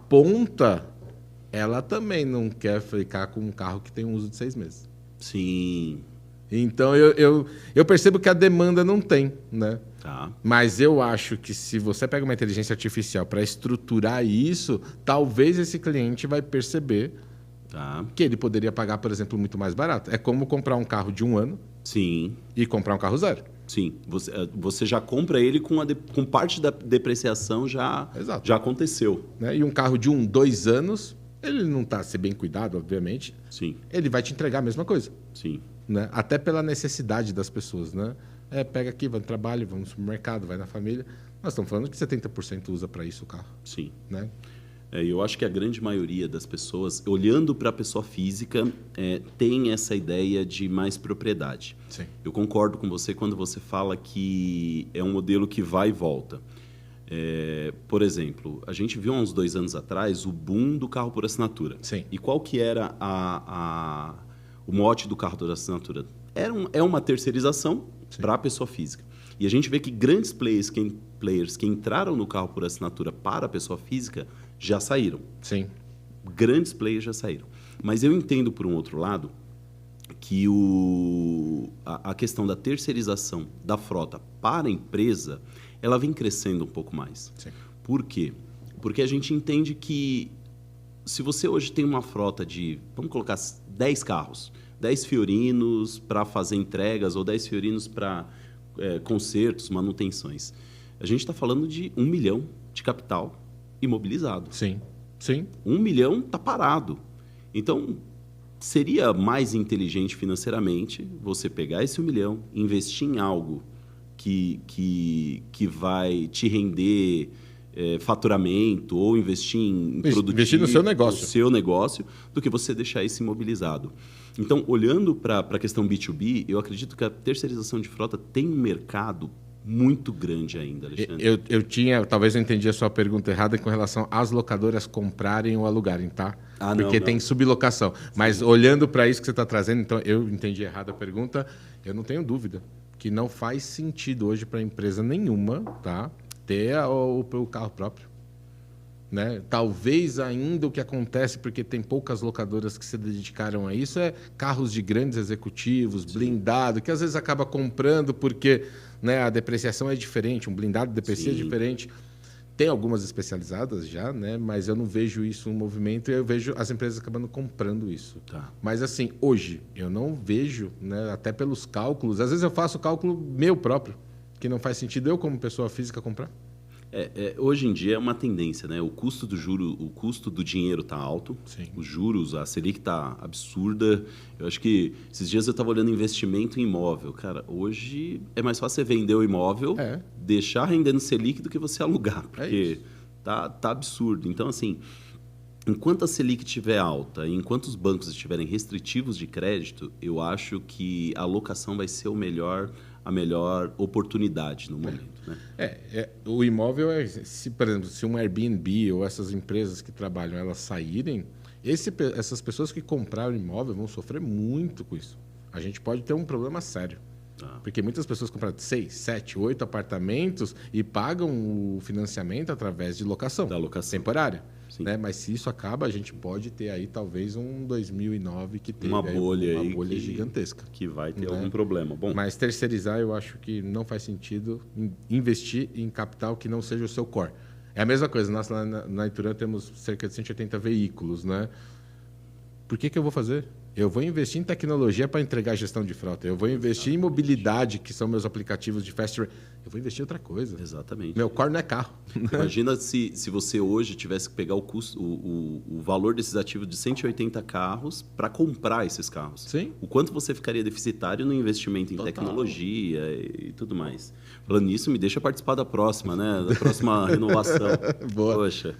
Speaker 2: ponta, ela também não quer ficar com um carro que tem um uso de 6 meses.
Speaker 1: Sim.
Speaker 2: Então eu percebo que a demanda não tem, né?
Speaker 1: Tá.
Speaker 2: Mas eu acho que se você pega uma inteligência artificial para estruturar isso, talvez esse cliente vai perceber que ele poderia pagar, por exemplo, muito mais barato. É como comprar um carro de 1 ano.
Speaker 1: Sim.
Speaker 2: E comprar um carro zero.
Speaker 1: Sim. Você já compra ele com parte da depreciação já aconteceu.
Speaker 2: Né? E um carro de 1, 2 anos, ele não está a ser bem cuidado, obviamente.
Speaker 1: Sim.
Speaker 2: Ele vai te entregar a mesma coisa.
Speaker 1: Sim.
Speaker 2: Né? Até pela necessidade das pessoas, né? Pega aqui, vai no trabalho, vai no supermercado, vai na família. Nós estamos falando que 70% usa para isso o carro.
Speaker 1: Sim.
Speaker 2: Né?
Speaker 1: Eu acho que a grande maioria das pessoas, olhando para a pessoa física, tem essa ideia de mais propriedade.
Speaker 2: Sim.
Speaker 1: Eu concordo com você quando você fala que é um modelo que vai e volta. Por exemplo, a gente viu há uns 2 anos atrás o boom do carro por assinatura.
Speaker 2: Sim.
Speaker 1: E qual que era o mote do carro por assinatura? É uma terceirização para a pessoa física. E a gente vê que grandes players que entraram no carro por assinatura para a pessoa física já saíram.
Speaker 2: Sim.
Speaker 1: Grandes players já saíram. Mas eu entendo, por um outro lado, que a questão da terceirização da frota para a empresa, ela vem crescendo um pouco mais.
Speaker 2: Sim.
Speaker 1: Por quê? Porque a gente entende que se você hoje tem uma frota de, vamos colocar 10 carros, 10 Fiorinos para fazer entregas ou 10 Fiorinos para consertos, manutenções, a gente está falando de 1 milhão de capital imobilizado.
Speaker 2: Sim. Sim.
Speaker 1: 1 milhão está parado. Então, seria mais inteligente financeiramente você pegar esse 1 milhão, investir em algo que vai te render faturamento ou investir em produtivo,
Speaker 2: investir no seu negócio.
Speaker 1: Do que você deixar isso imobilizado. Então, olhando para a questão B2B, eu acredito que a terceirização de frota tem um mercado muito grande ainda, Alexandre.
Speaker 2: Talvez eu entendi a sua pergunta errada com relação às locadoras comprarem ou alugarem, tá? Porque tem sublocação. Mas olhando para isso que você está trazendo, então eu entendi errado a pergunta, eu não tenho dúvida que não faz sentido hoje para empresa nenhuma, tá, ter o carro próprio. Né? Talvez ainda o que acontece, porque tem poucas locadoras que se dedicaram a isso, é carros de grandes executivos, blindado, que às vezes acaba comprando porque, né, a depreciação é diferente, um blindado deprecia diferente. Tem algumas especializadas já, né, mas eu não vejo isso um movimento e eu vejo as empresas acabando comprando isso.
Speaker 1: Tá.
Speaker 2: Mas assim, hoje, eu não vejo, né, até pelos cálculos, às vezes eu faço cálculo meu próprio, que não faz sentido eu como pessoa física comprar.
Speaker 1: Hoje em dia é uma tendência, né? O custo do dinheiro está alto.
Speaker 2: Sim.
Speaker 1: Os juros, a Selic está absurda. Eu acho que esses dias eu estava olhando investimento em imóvel. Cara, hoje é mais fácil você vender o imóvel, deixar rendendo Selic do que você alugar, porque tá absurdo. Então, assim, enquanto a Selic estiver alta e enquanto os bancos estiverem restritivos de crédito, eu acho que a locação vai ser a melhor oportunidade no momento. Né?
Speaker 2: O imóvel, por exemplo, se um Airbnb ou essas empresas que trabalham, elas saírem, essas pessoas que compraram imóvel vão sofrer muito com isso. A gente pode ter um problema sério. Porque muitas pessoas compraram 6, 7, 8 apartamentos e pagam o financiamento através de locação.
Speaker 1: Da locação.
Speaker 2: Temporária. Né? Mas se isso acaba, a gente pode ter aí talvez um 2009 que teve
Speaker 1: uma bolha
Speaker 2: gigantesca.
Speaker 1: Que vai ter algum problema. Bom,
Speaker 2: mas terceirizar, eu acho que não faz sentido investir em capital que não seja o seu core. É a mesma coisa, nós lá na Ituran temos cerca de 180 veículos. Né? Por que eu vou fazer? Eu vou investir em tecnologia para entregar a gestão de frota. Eu vou investir em mobilidade, que são meus aplicativos de fast. Eu vou investir em outra coisa.
Speaker 1: Exatamente.
Speaker 2: Meu core não é carro.
Speaker 1: Imagina se você hoje tivesse que pegar o valor desses ativos de 180 carros para comprar esses carros.
Speaker 2: Sim.
Speaker 1: O quanto você ficaria deficitário no investimento em tecnologia e tudo mais. Falando nisso, me deixa participar da próxima, né? Da próxima renovação.
Speaker 2: Boa.
Speaker 1: Poxa.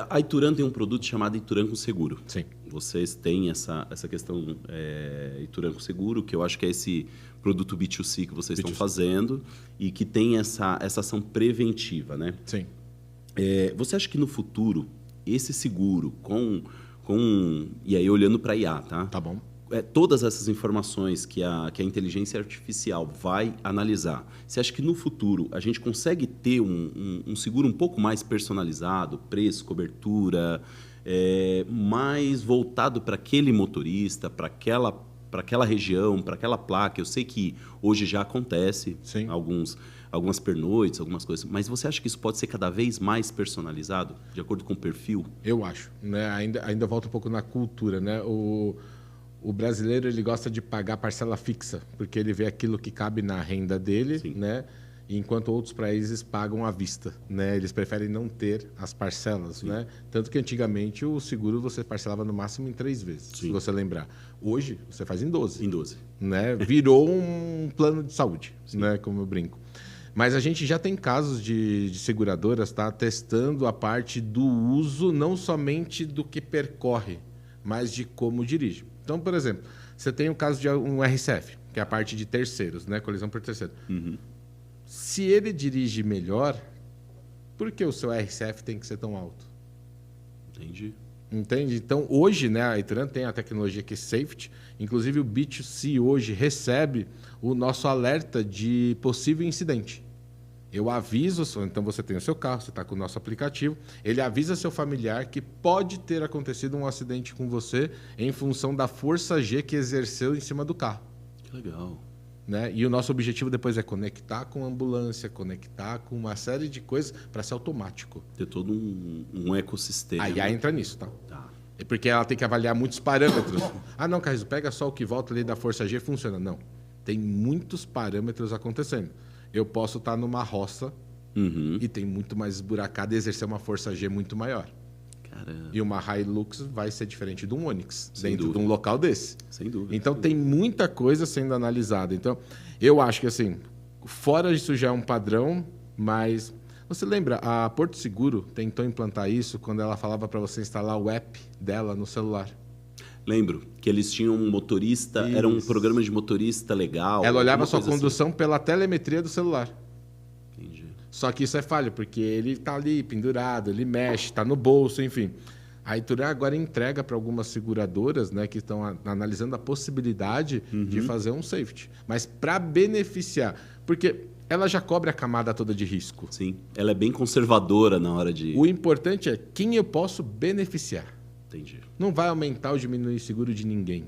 Speaker 1: A Ituran tem um produto chamado Ituran com Seguro.
Speaker 2: Sim.
Speaker 1: Vocês têm essa questão Ituran com Seguro, que eu acho que é esse produto B2C que vocês estão fazendo e que tem essa ação preventiva, né?
Speaker 2: Sim.
Speaker 1: Você acha que no futuro, esse seguro e aí olhando para a IA, tá?
Speaker 2: Tá bom.
Speaker 1: Todas essas informações que a inteligência artificial vai analisar, você acha que no futuro a gente consegue ter um seguro um pouco mais personalizado, preço, cobertura, mais voltado para aquele motorista, para aquela região, para aquela placa? Eu sei que hoje já acontece algumas pernoites, algumas coisas, mas você acha que isso pode ser cada vez mais personalizado, de acordo com o perfil?
Speaker 2: Eu acho. Né? Ainda volta um pouco na cultura, né? O brasileiro, ele gosta de pagar parcela fixa, porque ele vê aquilo que cabe na renda dele, né? Enquanto outros países pagam à vista, né? Eles preferem não ter as parcelas, né? Tanto que antigamente o seguro você parcelava no máximo em 3 vezes, se você lembrar. Hoje você faz em 12.
Speaker 1: Em 12.
Speaker 2: Né? Virou um plano de saúde, né? Como eu brinco. Mas a gente já tem casos de seguradoras testando a parte do uso, não somente do que percorre, mas de como dirige. Então, por exemplo, você tem o caso de um RCF, que é a parte de terceiros, né? Colisão por terceiro. Se ele dirige melhor, por que o seu RCF tem que ser tão alto?
Speaker 1: Entendi.
Speaker 2: Entende? Então, hoje, né, a Itran tem a tecnologia que é safety. Inclusive, o B2C hoje recebe o nosso alerta de possível incidente. Eu aviso, então você tem o seu carro, você está com o nosso aplicativo, ele avisa seu familiar que pode ter acontecido um acidente com você em função da força G que exerceu em cima do carro.
Speaker 1: Que legal.
Speaker 2: Né? E o nosso objetivo depois é conectar com a ambulância, conectar com uma série de coisas para ser automático.
Speaker 1: Ter todo um ecossistema.
Speaker 2: Aí entra nisso, tá?
Speaker 1: Tá.
Speaker 2: É porque ela tem que avaliar muitos parâmetros. Ah, não, Carlos, pega só o que volta ali da força G, funciona. Não. Tem muitos parâmetros acontecendo. Eu posso estar numa roça e tem muito mais esburacada e exercer uma força G muito maior.
Speaker 1: Caramba.
Speaker 2: E uma Hilux vai ser diferente de um Onix,
Speaker 1: Sem
Speaker 2: dentro
Speaker 1: dúvida.
Speaker 2: de um local desse.
Speaker 1: Sem dúvida.
Speaker 2: Então, tem muita coisa sendo analisada. Então, eu acho que, assim, fora disso já é um padrão, mas... Você lembra, a Porto Seguro tentou implantar isso quando ela falava para você instalar o app dela no celular.
Speaker 1: Lembro que eles tinham um motorista, era um programa de motorista legal.
Speaker 2: Ela olhava a sua
Speaker 1: alguma coisa
Speaker 2: condução pela telemetria do celular.
Speaker 1: assim. Entendi.
Speaker 2: Só que isso é falho, porque ele está ali pendurado, ele mexe, está no bolso, enfim. A Itran agora entrega para algumas seguradoras, né, que estão analisando a possibilidade de fazer um safety. Mas para beneficiar, porque ela já cobre a camada toda de risco.
Speaker 1: Sim, ela é bem conservadora na hora de...
Speaker 2: O importante é quem eu posso beneficiar.
Speaker 1: Entendi.
Speaker 2: Não vai aumentar ou diminuir o seguro de ninguém.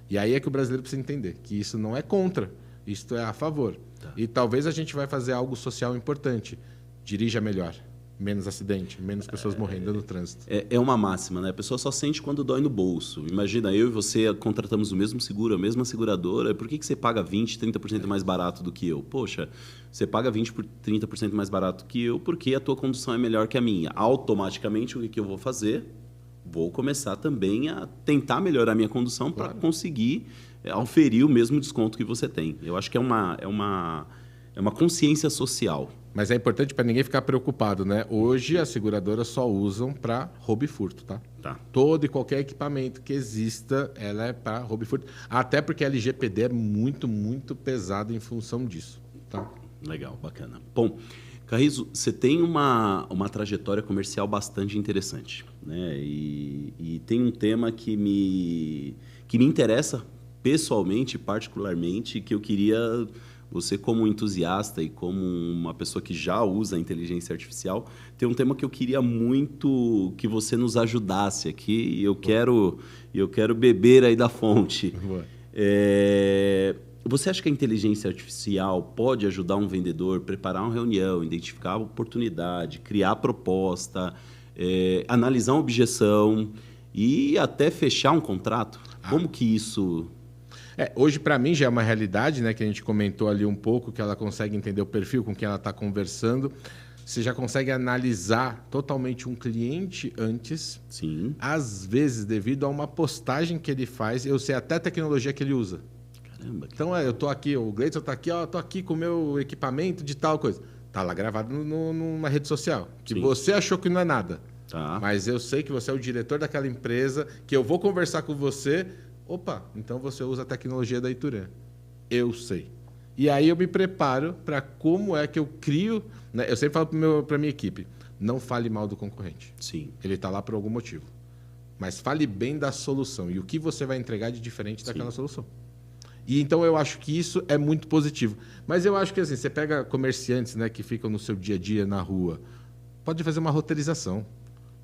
Speaker 2: E aí é que o brasileiro precisa entender que isso não é contra, isto é a favor.
Speaker 1: Tá.
Speaker 2: E talvez a gente vai fazer algo social importante. Dirija melhor, menos acidente, menos pessoas morrendo no trânsito.
Speaker 1: É uma máxima, né? A pessoa só sente quando dói no bolso. Imagina, eu e você contratamos o mesmo seguro, a mesma seguradora, por que você paga 20%, 30% mais barato do que eu? Poxa, você paga 20%, 30% mais barato que eu porque a tua condução é melhor que a minha. Automaticamente, o que eu vou fazer? Vou começar também a tentar melhorar a minha condução para conseguir oferir o mesmo desconto que você tem. Eu acho que é uma consciência social.
Speaker 2: Mas é importante para ninguém ficar preocupado, né? Hoje as seguradoras só usam para roubo e furto, tá?
Speaker 1: Tá.
Speaker 2: Todo e qualquer equipamento que exista, ela é para roubo e furto. Até porque a LGPD é muito, muito pesada em função disso, tá?
Speaker 1: Legal, bacana. Bom, Carrizo, você tem uma trajetória comercial bastante interessante, né? E tem um tema que me interessa pessoalmente, particularmente, que eu queria... Você, como entusiasta e como uma pessoa que já usa a inteligência artificial, tem um tema que eu queria muito que você nos ajudasse aqui e eu quero beber aí da fonte. Você acha que a inteligência artificial pode ajudar um vendedor a preparar uma reunião, identificar a oportunidade, criar proposta, analisar uma objeção e até fechar um contrato? Como que isso...
Speaker 2: Hoje, para mim, já é uma realidade, né? Que a gente comentou ali um pouco, que ela consegue entender o perfil com quem ela está conversando. Você já consegue analisar totalmente um cliente antes.
Speaker 1: Sim.
Speaker 2: Às vezes, devido a uma postagem que ele faz, eu sei até a tecnologia que ele usa.
Speaker 1: Caramba.
Speaker 2: Então, eu estou aqui, o Gleison está aqui, estou aqui com o meu equipamento de tal coisa. Está lá gravado numa rede social. Que
Speaker 1: Sim.
Speaker 2: você achou que não é nada.
Speaker 1: Tá.
Speaker 2: Mas eu sei que você é o diretor daquela empresa, que eu vou conversar com você... Opa, então você usa a tecnologia da Ituran. Eu sei. E aí eu me preparo para como é que eu crio... Né? Eu sempre falo para a minha equipe, não fale mal do concorrente.
Speaker 1: Sim.
Speaker 2: Ele está lá por algum motivo. Mas fale bem da solução e o que você vai entregar de diferente daquela solução. E então eu acho que isso é muito positivo. Mas eu acho que assim, você pega comerciantes, né, que ficam no seu dia a dia na rua, pode fazer uma roteirização.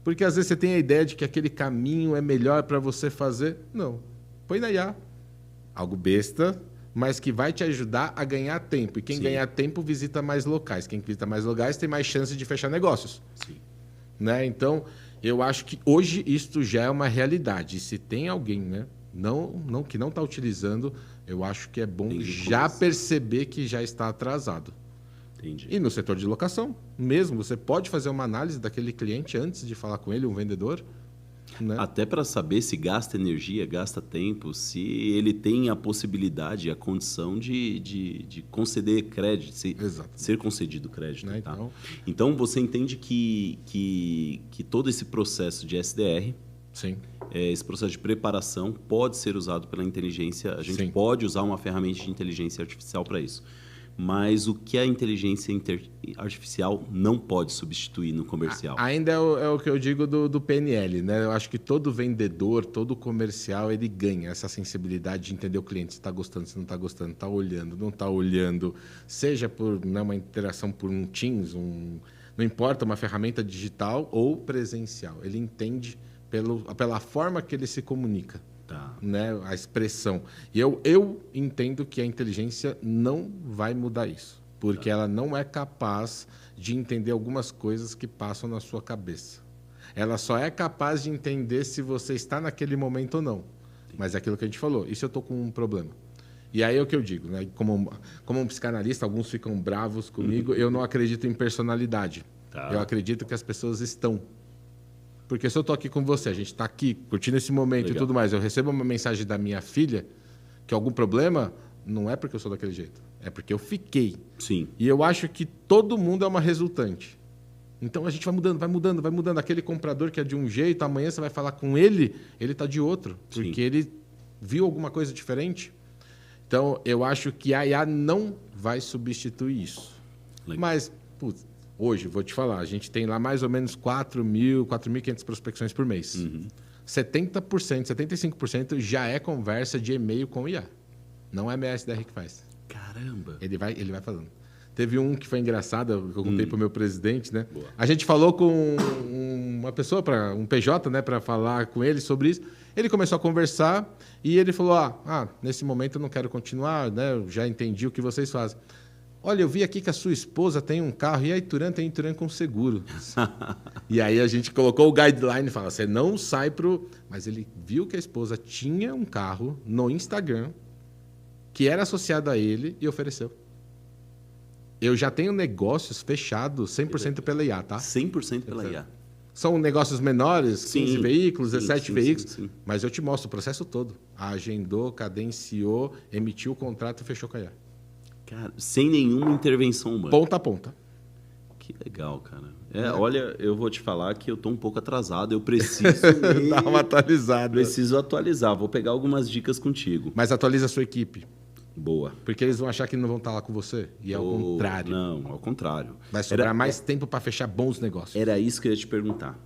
Speaker 2: Porque às vezes você tem a ideia de que aquele caminho é melhor para você fazer. Não. Põe na IA. Algo besta, mas que vai te ajudar a ganhar tempo. E quem ganhar tempo visita mais locais. Quem visita mais locais tem mais chance de fechar negócios.
Speaker 1: Sim.
Speaker 2: Né? Então, eu acho que hoje isto já é uma realidade. E se tem alguém, né, que não está utilizando, eu acho que é bom já perceber que já está atrasado.
Speaker 1: Entendi.
Speaker 2: E no setor de locação, mesmo, você pode fazer uma análise daquele cliente antes de falar com ele, um vendedor. né?
Speaker 1: Até para saber se gasta energia, gasta tempo, se ele tem a possibilidade, a condição de conceder crédito, ser concedido crédito.
Speaker 2: Né?
Speaker 1: Tá? Então, você entende que todo esse processo de SDR,
Speaker 2: sim,
Speaker 1: esse processo de preparação pode ser usado pela inteligência, a gente
Speaker 2: sim,
Speaker 1: pode usar uma ferramenta de inteligência artificial para isso. Mas o que a inteligência artificial não pode substituir no comercial?
Speaker 2: Ainda é o que eu digo do PNL, né? Eu acho que todo vendedor, todo comercial, ele ganha essa sensibilidade de entender o cliente, se está gostando, se não está gostando, está olhando, não está olhando, seja por uma interação por um Teams, não importa, uma ferramenta digital ou presencial. Ele entende pela forma que ele se comunica.
Speaker 1: Tá.
Speaker 2: Né, a expressão. E eu entendo que a inteligência não vai mudar isso, porque ela não é capaz de entender algumas coisas que passam na sua cabeça. Ela só é capaz de entender se você está naquele momento ou não. Sim. Mas é aquilo que a gente falou, e se eu estou com um problema? E aí é o que eu digo, né? Como um psicanalista, alguns ficam bravos comigo, eu não acredito em personalidade. Tá. Eu acredito que as pessoas estão. Porque se eu estou aqui com você, a gente está aqui, curtindo esse momento. Legal. E tudo mais, eu recebo uma mensagem da minha filha que algum problema, não é porque eu sou daquele jeito, é porque eu fiquei.
Speaker 1: Sim.
Speaker 2: E eu acho que todo mundo é uma resultante. Então a gente vai mudando, vai mudando, vai mudando. Aquele comprador que é de um jeito, amanhã você vai falar com ele está de outro, porque Sim. ele viu alguma coisa diferente. Então eu acho que a IA não vai substituir isso. Legal. Mas, putz, hoje, vou te falar, a gente tem lá mais ou menos 4.500 prospecções por mês. 70%, 75% já é conversa de e-mail com IA. Não é MSDR que faz.
Speaker 1: Caramba!
Speaker 2: Ele vai falando. Teve um que foi engraçado, que eu contei para o meu presidente, né? Boa. A gente falou com uma pessoa, um PJ, né, para falar com ele sobre isso. Ele começou a conversar e ele falou, nesse momento eu não quero continuar, né? Eu já entendi o que vocês fazem. Olha, eu vi aqui que a sua esposa tem um carro e a Ituran tem Ituran com seguro. E aí a gente colocou o guideline e fala, você não sai pro... Mas ele viu que a esposa tinha um carro no Instagram que era associado a ele e ofereceu. Eu já tenho negócios fechados 100% pela IA, tá?
Speaker 1: 100% pela IA.
Speaker 2: São negócios menores, 15 veículos, 17 veículos,
Speaker 1: sim.
Speaker 2: Mas eu te mostro o processo todo. Agendou, cadenciou, emitiu o contrato e fechou com a IA.
Speaker 1: Cara, sem nenhuma intervenção humana.
Speaker 2: Ponta a ponta.
Speaker 1: Que legal, cara. Olha, eu vou te falar que eu estou um pouco atrasado. Eu preciso
Speaker 2: dar uma atualizada.
Speaker 1: Preciso atualizar. Vou pegar algumas dicas contigo.
Speaker 2: Mas atualiza a sua equipe.
Speaker 1: Boa.
Speaker 2: Porque eles vão achar que não vão estar lá com você. E é o contrário.
Speaker 1: Não, ao contrário.
Speaker 2: Vai sobrar mais tempo para fechar bons negócios.
Speaker 1: Era isso que eu ia te perguntar.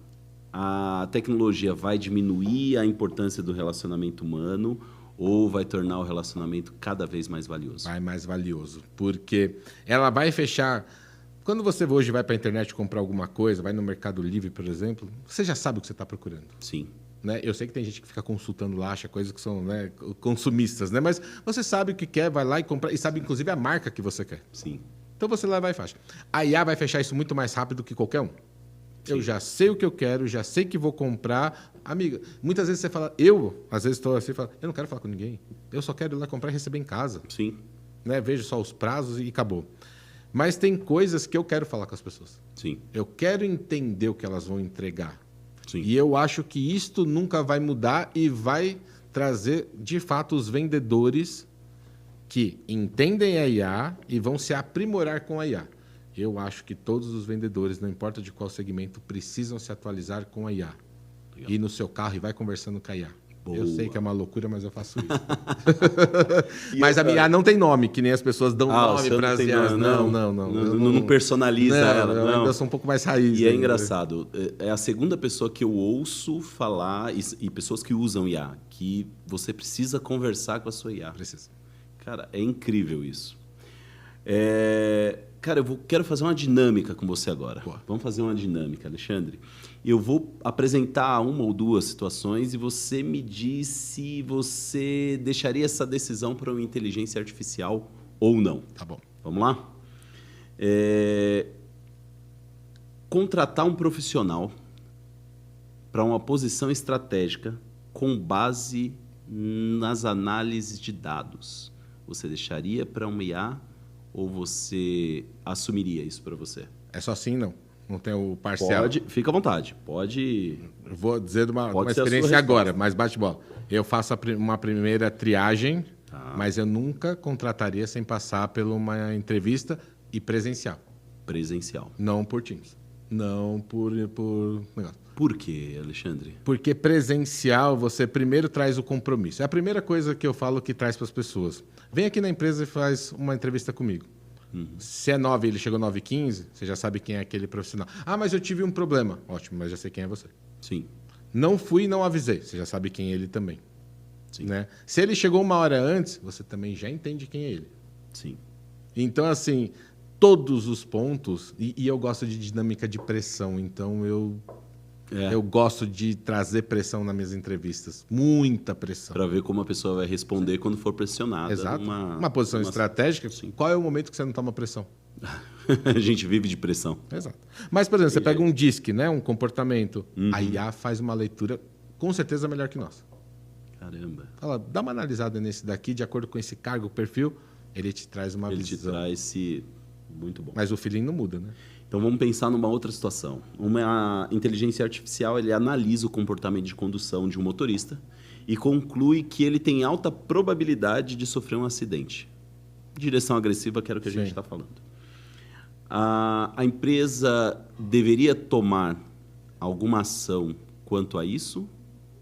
Speaker 1: A tecnologia vai diminuir a importância do relacionamento humano ou vai tornar o relacionamento cada vez mais valioso?
Speaker 2: Vai mais valioso, porque ela vai fechar... Quando você hoje vai para a internet comprar alguma coisa, vai no Mercado Livre, por exemplo, você já sabe o que você está procurando.
Speaker 1: Sim.
Speaker 2: Né? Eu sei que tem gente que fica consultando lá, acha coisas que são, né, consumistas, né? Mas você sabe o que quer, vai lá e compra, e sabe inclusive a marca que você quer.
Speaker 1: Sim.
Speaker 2: Então você lá vai e faz. A IA vai fechar isso muito mais rápido que qualquer um. Sim. Eu já sei o que eu quero, já sei que vou comprar. Amiga, muitas vezes você fala, às vezes estou assim e falo, eu não quero falar com ninguém. Eu só quero ir lá comprar e receber em casa.
Speaker 1: Sim.
Speaker 2: Né? Vejo só os prazos e acabou. Mas tem coisas que eu quero falar com as pessoas.
Speaker 1: Sim.
Speaker 2: Eu quero entender o que elas vão entregar.
Speaker 1: Sim.
Speaker 2: E eu acho que isto nunca vai mudar e vai trazer, de fato, os vendedores que entendem a IA e vão se aprimorar com a IA. Eu acho que todos os vendedores, não importa de qual segmento, precisam se atualizar com a IA. Legal. Ir no seu carro e vai conversando com a IA. Boa. Eu sei que é uma loucura, mas eu faço isso. Mas a minha IA não tem nome, que nem as pessoas dão nome para as IAs.
Speaker 1: Não personaliza ela.
Speaker 2: Eu ainda sou um pouco mais raiz.
Speaker 1: E é engraçado. É a segunda pessoa que eu ouço falar, e pessoas que usam IA, que você precisa conversar com a sua IA.
Speaker 2: Precisa.
Speaker 1: Cara, é incrível isso. Cara, quero fazer uma dinâmica com você agora.
Speaker 2: Boa.
Speaker 1: Vamos fazer uma dinâmica, Alexandre. Eu vou apresentar uma ou duas situações e você me diz se você deixaria essa decisão para uma inteligência artificial ou não.
Speaker 2: Tá bom.
Speaker 1: Vamos lá? Contratar um profissional para uma posição estratégica com base nas análises de dados. Você deixaria para uma IA ou você assumiria isso para você?
Speaker 2: É só sim, não. Não tem o parcial?
Speaker 1: Pode, fica à vontade. Pode.
Speaker 2: Eu vou dizer de uma
Speaker 1: Pode ser a sua
Speaker 2: experiência agora,
Speaker 1: resposta.
Speaker 2: mas bate-bola. Eu faço uma primeira triagem,
Speaker 1: Tá.
Speaker 2: mas eu nunca contrataria sem passar por uma entrevista e presencial.
Speaker 1: Presencial.
Speaker 2: Não por Teams. Não por negócio.
Speaker 1: Por quê, Alexandre?
Speaker 2: Porque presencial, você primeiro traz o compromisso. É a primeira coisa que eu falo que traz para as pessoas. Vem aqui na empresa e faz uma entrevista comigo. Se é 9 e ele chegou 9h15, você já sabe quem é aquele profissional. Ah, mas eu tive um problema. Ótimo, mas já sei quem é você.
Speaker 1: Sim.
Speaker 2: Não fui e não avisei. Você já sabe quem é ele também.
Speaker 1: Sim.
Speaker 2: Né? Se ele chegou uma hora antes, você também já entende quem é ele.
Speaker 1: Sim.
Speaker 2: Então, assim, todos os pontos... E eu gosto de dinâmica de pressão, então eu gosto de trazer pressão nas minhas entrevistas. Muita pressão.
Speaker 1: Para ver como a pessoa vai responder quando for pressionada.
Speaker 2: Exato. Uma posição estratégica,
Speaker 1: Sim.
Speaker 2: qual é o momento que você não toma pressão?
Speaker 1: A gente vive de pressão.
Speaker 2: Exato. Mas, por exemplo, você pega um DISC, né? Um comportamento, a IA faz uma leitura com certeza melhor que nós.
Speaker 1: Caramba.
Speaker 2: Fala, dá uma analisada nesse daqui, de acordo com esse cargo, perfil, ele te traz uma
Speaker 1: Ele te
Speaker 2: visão.
Speaker 1: traz esse... Muito bom.
Speaker 2: Mas o feeling não muda, né?
Speaker 1: Então vamos pensar numa outra situação. Uma inteligência artificial, ele analisa o comportamento de condução de um motorista e conclui que ele tem alta probabilidade de sofrer um acidente. Direção agressiva, que era o que a gente está falando. A empresa deveria tomar alguma ação quanto a isso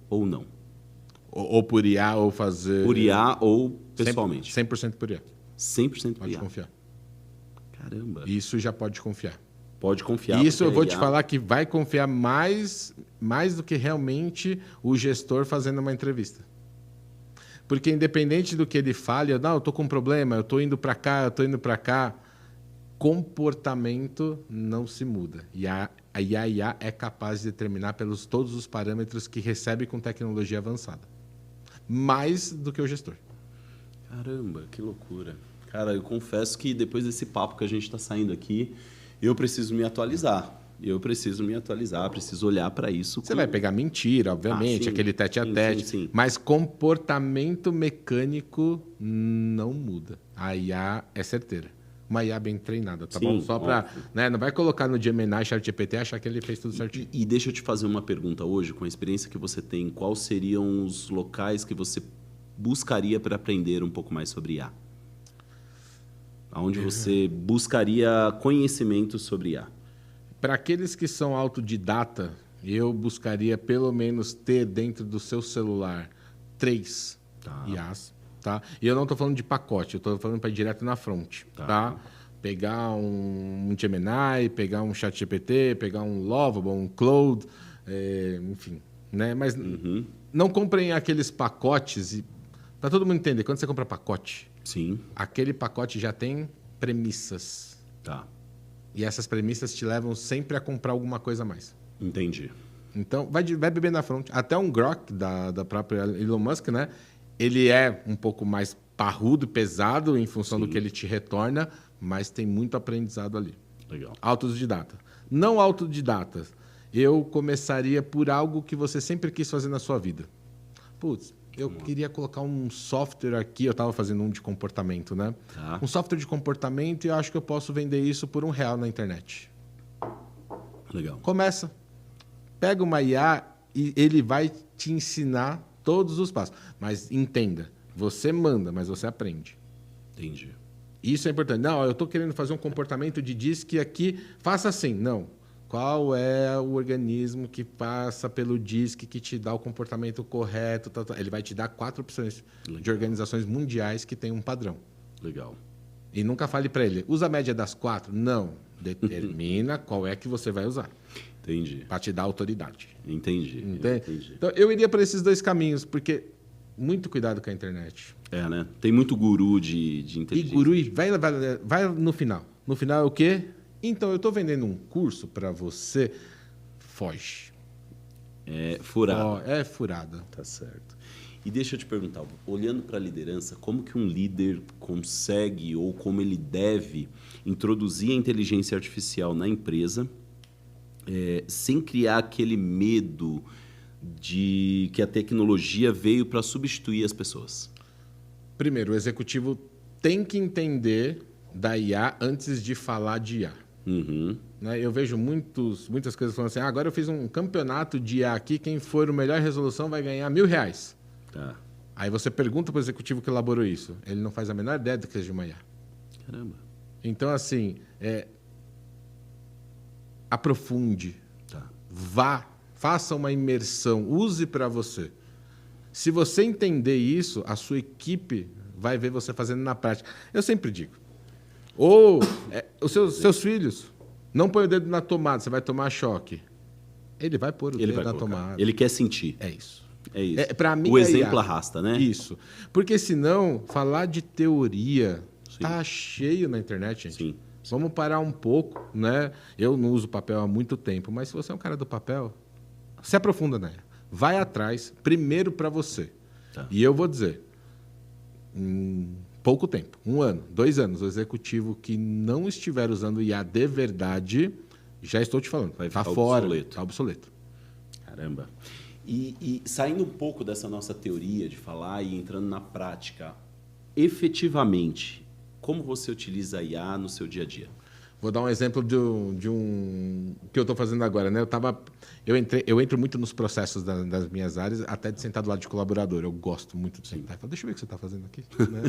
Speaker 1: ou não?
Speaker 2: Ou por IA, ou fazer...
Speaker 1: Por IA ou pessoalmente?
Speaker 2: 100% por IA.
Speaker 1: 100% por
Speaker 2: Pode
Speaker 1: IA.
Speaker 2: confiar.
Speaker 1: Caramba.
Speaker 2: Isso já pode confiar.
Speaker 1: Pode confiar.
Speaker 2: Isso eu
Speaker 1: porque
Speaker 2: vou
Speaker 1: a
Speaker 2: te
Speaker 1: IA
Speaker 2: falar que vai confiar mais do que realmente o gestor fazendo uma entrevista. Porque independente do que ele fale, eu estou com um problema, eu estou indo para cá, eu estou indo para cá, comportamento não se muda. E a IA é capaz de determinar pelos todos os parâmetros que recebe com tecnologia avançada. Mais do que o gestor.
Speaker 1: Caramba, que loucura. Cara, eu confesso que depois desse papo que a gente está saindo aqui, eu preciso me atualizar. Preciso olhar para isso.
Speaker 2: Você vai pegar mentira, obviamente,
Speaker 1: sim,
Speaker 2: aquele tete a
Speaker 1: sim,
Speaker 2: tete,
Speaker 1: sim.
Speaker 2: mas comportamento mecânico não muda. A IA é certeira. Uma IA bem treinada, tá
Speaker 1: Sim,
Speaker 2: bom? Só para,
Speaker 1: óbvio.
Speaker 2: né, não vai colocar no Gemini, ChatGPT e achar que ele fez tudo certinho.
Speaker 1: E deixa eu te fazer uma pergunta hoje, com a experiência que você tem, quais seriam os locais que você buscaria para aprender um pouco mais sobre IA? Onde você buscaria conhecimento sobre IA?
Speaker 2: Para aqueles que são autodidata, eu buscaria pelo menos ter dentro do seu celular 3 IAs. Tá? E eu não estou falando de pacote, eu estou falando para ir direto na frente. Tá? Pegar um Gemini, pegar um ChatGPT, pegar um Lovable, um Claude, enfim. Né? Mas não comprem aqueles pacotes. Para todo mundo entender, quando você compra pacote,
Speaker 1: Sim.
Speaker 2: aquele pacote já tem premissas.
Speaker 1: Tá.
Speaker 2: E essas premissas te levam sempre a comprar alguma coisa a mais.
Speaker 1: Entendi.
Speaker 2: Então, vai beber na frente. Até um Grok da própria Elon Musk, né? Ele é um pouco mais parrudo, pesado, em função do que ele te retorna, mas tem muito aprendizado ali.
Speaker 1: Legal.
Speaker 2: Autodidata. Não autodidatas. Eu começaria por algo que você sempre quis fazer na sua vida. Putz, eu queria colocar um software aqui, eu estava fazendo um de comportamento, né?
Speaker 1: Tá.
Speaker 2: Um software de comportamento e eu acho que eu posso vender isso por R$1 na internet.
Speaker 1: Legal.
Speaker 2: Começa. Pega uma IA e ele vai te ensinar todos os passos. Mas entenda, você manda, mas você aprende.
Speaker 1: Entendi.
Speaker 2: Isso é importante. Não, eu estou querendo fazer um comportamento de DISC aqui, faça assim. Não. Qual é o organismo que passa pelo DISC que te dá o comportamento correto? Ele vai te dar 4 opções de organizações mundiais que têm um padrão.
Speaker 1: Legal.
Speaker 2: E nunca fale para ele, usa a média das 4. Não. Determina qual é que você vai usar.
Speaker 1: Entendi.
Speaker 2: Para te dar autoridade.
Speaker 1: Entendi.
Speaker 2: Entendi. Então, eu iria para esses 2 caminhos, porque muito cuidado com a internet.
Speaker 1: É, né? Tem muito guru de inteligência.
Speaker 2: E guru, vai no final. No final é o quê? Então, eu estou vendendo um curso para você, foge.
Speaker 1: É furada.
Speaker 2: É furada.
Speaker 1: Tá certo. E deixa eu te perguntar, olhando para a liderança, como que um líder consegue ou como ele deve introduzir a inteligência artificial na empresa sem criar aquele medo de que a tecnologia veio para substituir as pessoas?
Speaker 2: Primeiro, o executivo tem que entender da IA antes de falar de IA.
Speaker 1: Uhum.
Speaker 2: Né? Eu vejo muitas coisas falando assim, agora eu fiz um campeonato de IA aqui, quem for o melhor resolução vai ganhar R$1.000.
Speaker 1: Tá.
Speaker 2: Aí você pergunta para o executivo que elaborou isso. Ele não faz a menor ideia do que seja uma IA.
Speaker 1: Caramba.
Speaker 2: Então, assim, aprofunde,
Speaker 1: Tá.
Speaker 2: vá, faça uma imersão, use para você. Se você entender isso, a sua equipe vai ver você fazendo na prática. Eu sempre digo, os seus filhos, não põe o dedo na tomada, você vai tomar choque. Ele vai pôr o dedo na tomada.
Speaker 1: Ele quer sentir.
Speaker 2: É isso.
Speaker 1: É isso.
Speaker 2: Pra mim,
Speaker 1: o exemplo arrasta, né?
Speaker 2: Isso. Porque senão, falar de teoria tá cheio na internet, gente.
Speaker 1: Sim.
Speaker 2: Vamos parar um pouco, né? Eu não uso papel há muito tempo, mas se você é um cara do papel, se aprofunda nela. Vai atrás, primeiro para você.
Speaker 1: Tá.
Speaker 2: E eu vou dizer, em pouco tempo, 1 ano, 2 anos, o executivo que não estiver usando IA de verdade, já estou te falando,
Speaker 1: Vai
Speaker 2: tá
Speaker 1: ficar
Speaker 2: fora,
Speaker 1: obsoleto.
Speaker 2: tá obsoleto.
Speaker 1: Caramba. E saindo um pouco dessa nossa teoria de falar e entrando na prática, efetivamente, como você utiliza a IA no seu dia a dia?
Speaker 2: Vou dar um exemplo de um que eu estou fazendo agora, né? Eu entro muito nos processos das minhas áreas, até de sentar do lado de colaborador. Eu gosto muito de sentar e falar, deixa eu ver o que você está fazendo aqui. Né?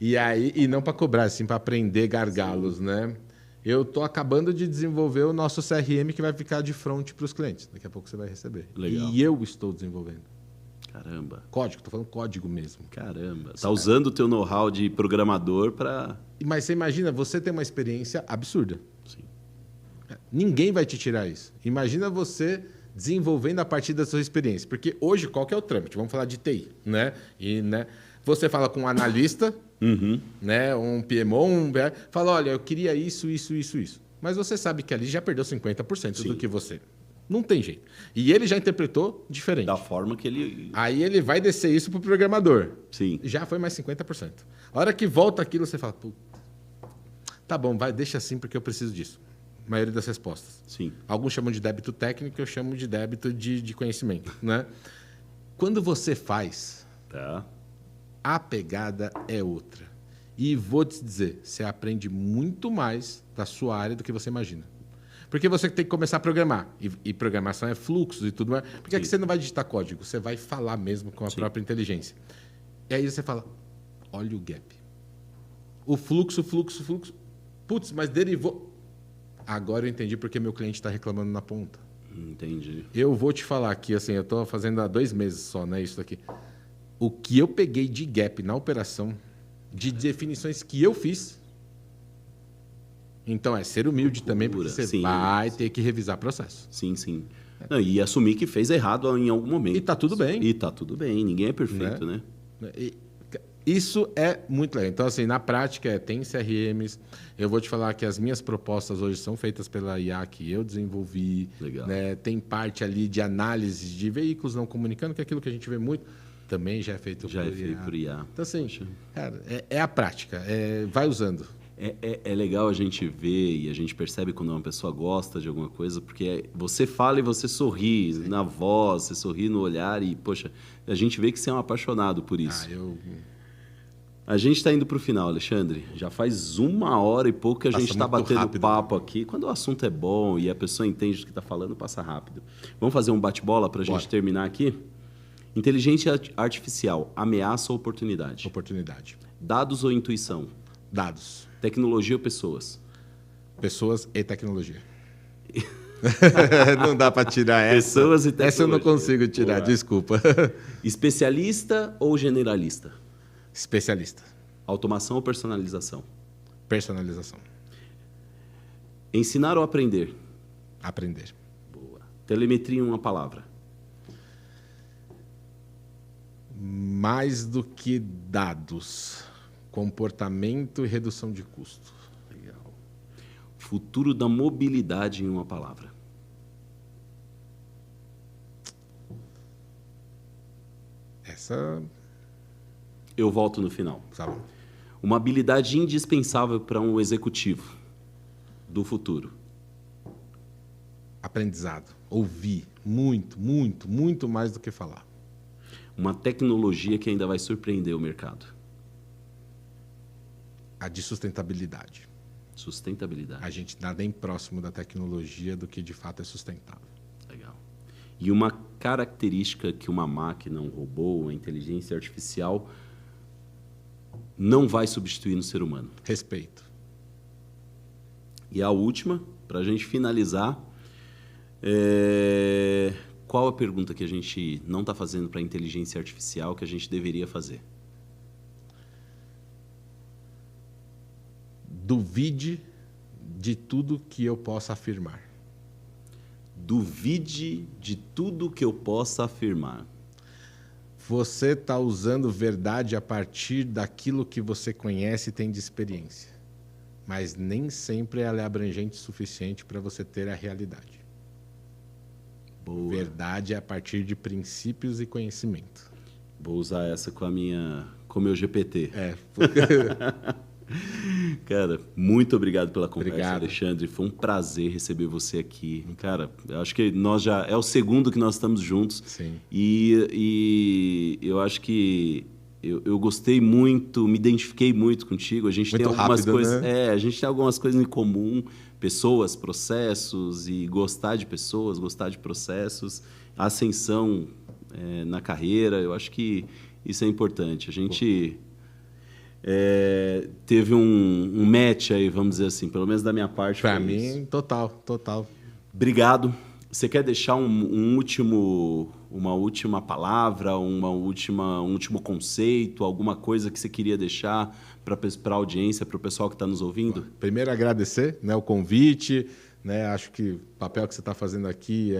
Speaker 2: E não para cobrar, assim, para aprender gargalos, né? Eu estou acabando de desenvolver o nosso CRM que vai ficar de frente para os clientes. Daqui a pouco você vai receber.
Speaker 1: Legal.
Speaker 2: E eu estou desenvolvendo.
Speaker 1: Caramba.
Speaker 2: Código, estou falando código mesmo.
Speaker 1: Caramba. Tá usando o teu know-how de programador para...
Speaker 2: Mas você imagina, você tem uma experiência absurda.
Speaker 1: Sim.
Speaker 2: Ninguém vai te tirar isso. Imagina você desenvolvendo a partir da sua experiência. Porque hoje, qual que é o trâmite? Vamos falar de TI, né? Você fala com um analista, né? Um PMO, fala, olha, eu queria isso. Mas você sabe que ali já perdeu 50% do que você. Não tem jeito. E ele já interpretou diferente.
Speaker 1: Da forma que ele...
Speaker 2: Aí ele vai descer isso para o programador.
Speaker 1: Sim.
Speaker 2: Já foi mais 50%. A hora que volta aquilo, você fala, tá bom, deixa assim porque eu preciso disso. A maioria das respostas.
Speaker 1: Sim.
Speaker 2: Alguns chamam de débito técnico, eu chamo de débito de conhecimento. Né? Quando você faz,
Speaker 1: Tá.
Speaker 2: a pegada é outra. E vou te dizer, você aprende muito mais da sua área do que você imagina. Porque você tem que começar a programar. E programação é fluxos e tudo mais. Porque aqui você não vai digitar código, você vai falar mesmo com a própria inteligência. E aí você fala, olha o gap. O fluxo. Putz, mas derivou. Agora eu entendi porque meu cliente está reclamando na ponta.
Speaker 1: Entendi.
Speaker 2: Eu vou te falar aqui, assim, eu estou fazendo há 2 meses só, né, isso daqui. O que eu peguei de gap na operação, de definições que eu fiz. Então, ser humilde também, porque você vai ter que revisar processo.
Speaker 1: Sim. Não, e assumir que fez errado em algum momento.
Speaker 2: E tá tudo bem.
Speaker 1: Ninguém é perfeito, né?
Speaker 2: Isso é muito legal. Então, assim, na prática, tem CRMs. Eu vou te falar que as minhas propostas hoje são feitas pela IA que eu desenvolvi.
Speaker 1: Legal.
Speaker 2: Né? Tem parte ali de análise de veículos não comunicando, que é aquilo que a gente vê muito. Também já é feito
Speaker 1: por IA.
Speaker 2: Então, assim, cara, é a prática. Vai usando.
Speaker 1: É legal a gente ver e a gente percebe quando uma pessoa gosta de alguma coisa, porque você fala e você sorri na voz, você sorri no olhar e, poxa, a gente vê que você é um apaixonado por isso. A gente está indo para o final, Alexandre. Já faz 1 hora e pouco que a gente está batendo rápido, papo aqui. Quando o assunto é bom e a pessoa entende o que está falando, passa rápido. Vamos fazer um bate-bola para a gente terminar aqui? Inteligência artificial, ameaça ou oportunidade?
Speaker 2: Oportunidade.
Speaker 1: Dados ou intuição?
Speaker 2: Dados.
Speaker 1: Tecnologia ou pessoas?
Speaker 2: Pessoas e tecnologia. Não dá para tirar essa.
Speaker 1: Pessoas e tecnologia.
Speaker 2: Essa eu não consigo tirar, desculpa.
Speaker 1: Especialista ou generalista?
Speaker 2: Especialista.
Speaker 1: Automação ou personalização?
Speaker 2: Personalização.
Speaker 1: Ensinar ou aprender?
Speaker 2: Aprender.
Speaker 1: Boa. Telemetria em uma palavra?
Speaker 2: Mais do que dados. Comportamento e redução de custo.
Speaker 1: Legal. Futuro da mobilidade em uma palavra.
Speaker 2: Essa...
Speaker 1: Eu volto no final.
Speaker 2: Tá bom.
Speaker 1: Uma habilidade indispensável para um executivo do futuro.
Speaker 2: Aprendizado. Ouvir. Muito mais do que falar.
Speaker 1: Uma tecnologia que ainda vai surpreender o mercado.
Speaker 2: A de sustentabilidade.
Speaker 1: Sustentabilidade.
Speaker 2: A gente está nem próximo da tecnologia do que de fato é sustentável.
Speaker 1: Legal. E uma característica que uma máquina, um robô, uma inteligência artificial não vai substituir no ser humano.
Speaker 2: Respeito.
Speaker 1: E a última, para a gente finalizar, qual a pergunta que a gente não está fazendo para a inteligência artificial que a gente deveria fazer?
Speaker 2: Duvide de tudo que eu possa afirmar.
Speaker 1: Duvide de tudo que eu possa afirmar.
Speaker 2: Você está usando verdade a partir daquilo que você conhece e tem de experiência. Mas nem sempre ela é abrangente o suficiente para você ter a realidade.
Speaker 1: Boa.
Speaker 2: Verdade é a partir de princípios e conhecimento.
Speaker 1: Vou usar essa com o meu GPT.
Speaker 2: Porque...
Speaker 1: Cara, muito obrigado pela conversa,
Speaker 2: Obrigado.
Speaker 1: Alexandre. Foi um prazer receber você aqui. Cara, eu acho que nós já é o segundo que nós estamos juntos.
Speaker 2: Sim.
Speaker 1: E eu acho que eu gostei muito, me identifiquei muito contigo. A gente
Speaker 2: Muito
Speaker 1: tem algumas
Speaker 2: rápido,
Speaker 1: coisas,
Speaker 2: né?
Speaker 1: a gente tem algumas coisas em comum, pessoas, processos e gostar de pessoas, gostar de processos, ascensão na carreira. Eu acho que isso é importante. A gente teve um match aí, vamos dizer assim, pelo menos da minha parte.
Speaker 2: Para
Speaker 1: foi
Speaker 2: mim,
Speaker 1: isso.
Speaker 2: total.
Speaker 1: Obrigado. Você quer deixar uma última palavra, um último conceito, alguma coisa que você queria deixar para a audiência, para o pessoal que está nos ouvindo?
Speaker 2: Primeiro, agradecer, né, o convite. Né, acho que o papel que você está fazendo aqui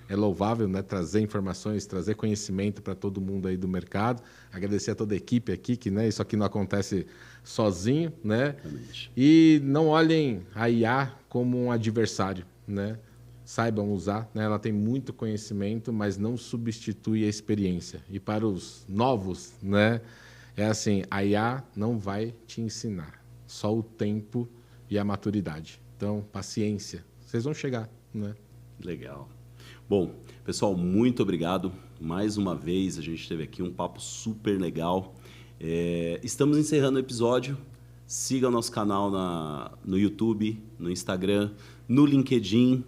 Speaker 2: é louvável, né, trazer informações, trazer conhecimento para todo mundo aí do mercado. Agradecer a toda a equipe aqui, que né, isso aqui não acontece sozinho. Né? E não olhem a IA como um adversário. Né? Saibam usar, né? Ela tem muito conhecimento, mas não substitui a experiência. E para os novos, né? É assim, a IA não vai te ensinar, só o tempo e a maturidade. Então, paciência, vocês vão chegar, né?
Speaker 1: Legal. Bom, pessoal, muito obrigado. Mais uma vez, a gente teve aqui um papo super legal. Estamos encerrando o episódio. Siga o nosso canal no YouTube, no Instagram, no LinkedIn.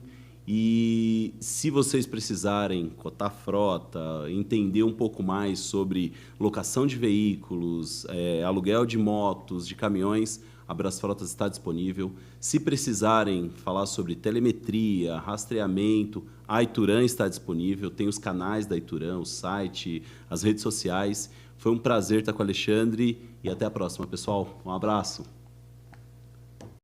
Speaker 1: E se vocês precisarem cotar frota, entender um pouco mais sobre locação de veículos, aluguel de motos, de caminhões, a Brasfrotas está disponível. Se precisarem falar sobre telemetria, rastreamento, a Ituran está disponível. Tem os canais da Ituran, o site, as redes sociais. Foi um prazer estar com o Alexandre e até a próxima, pessoal. Um abraço.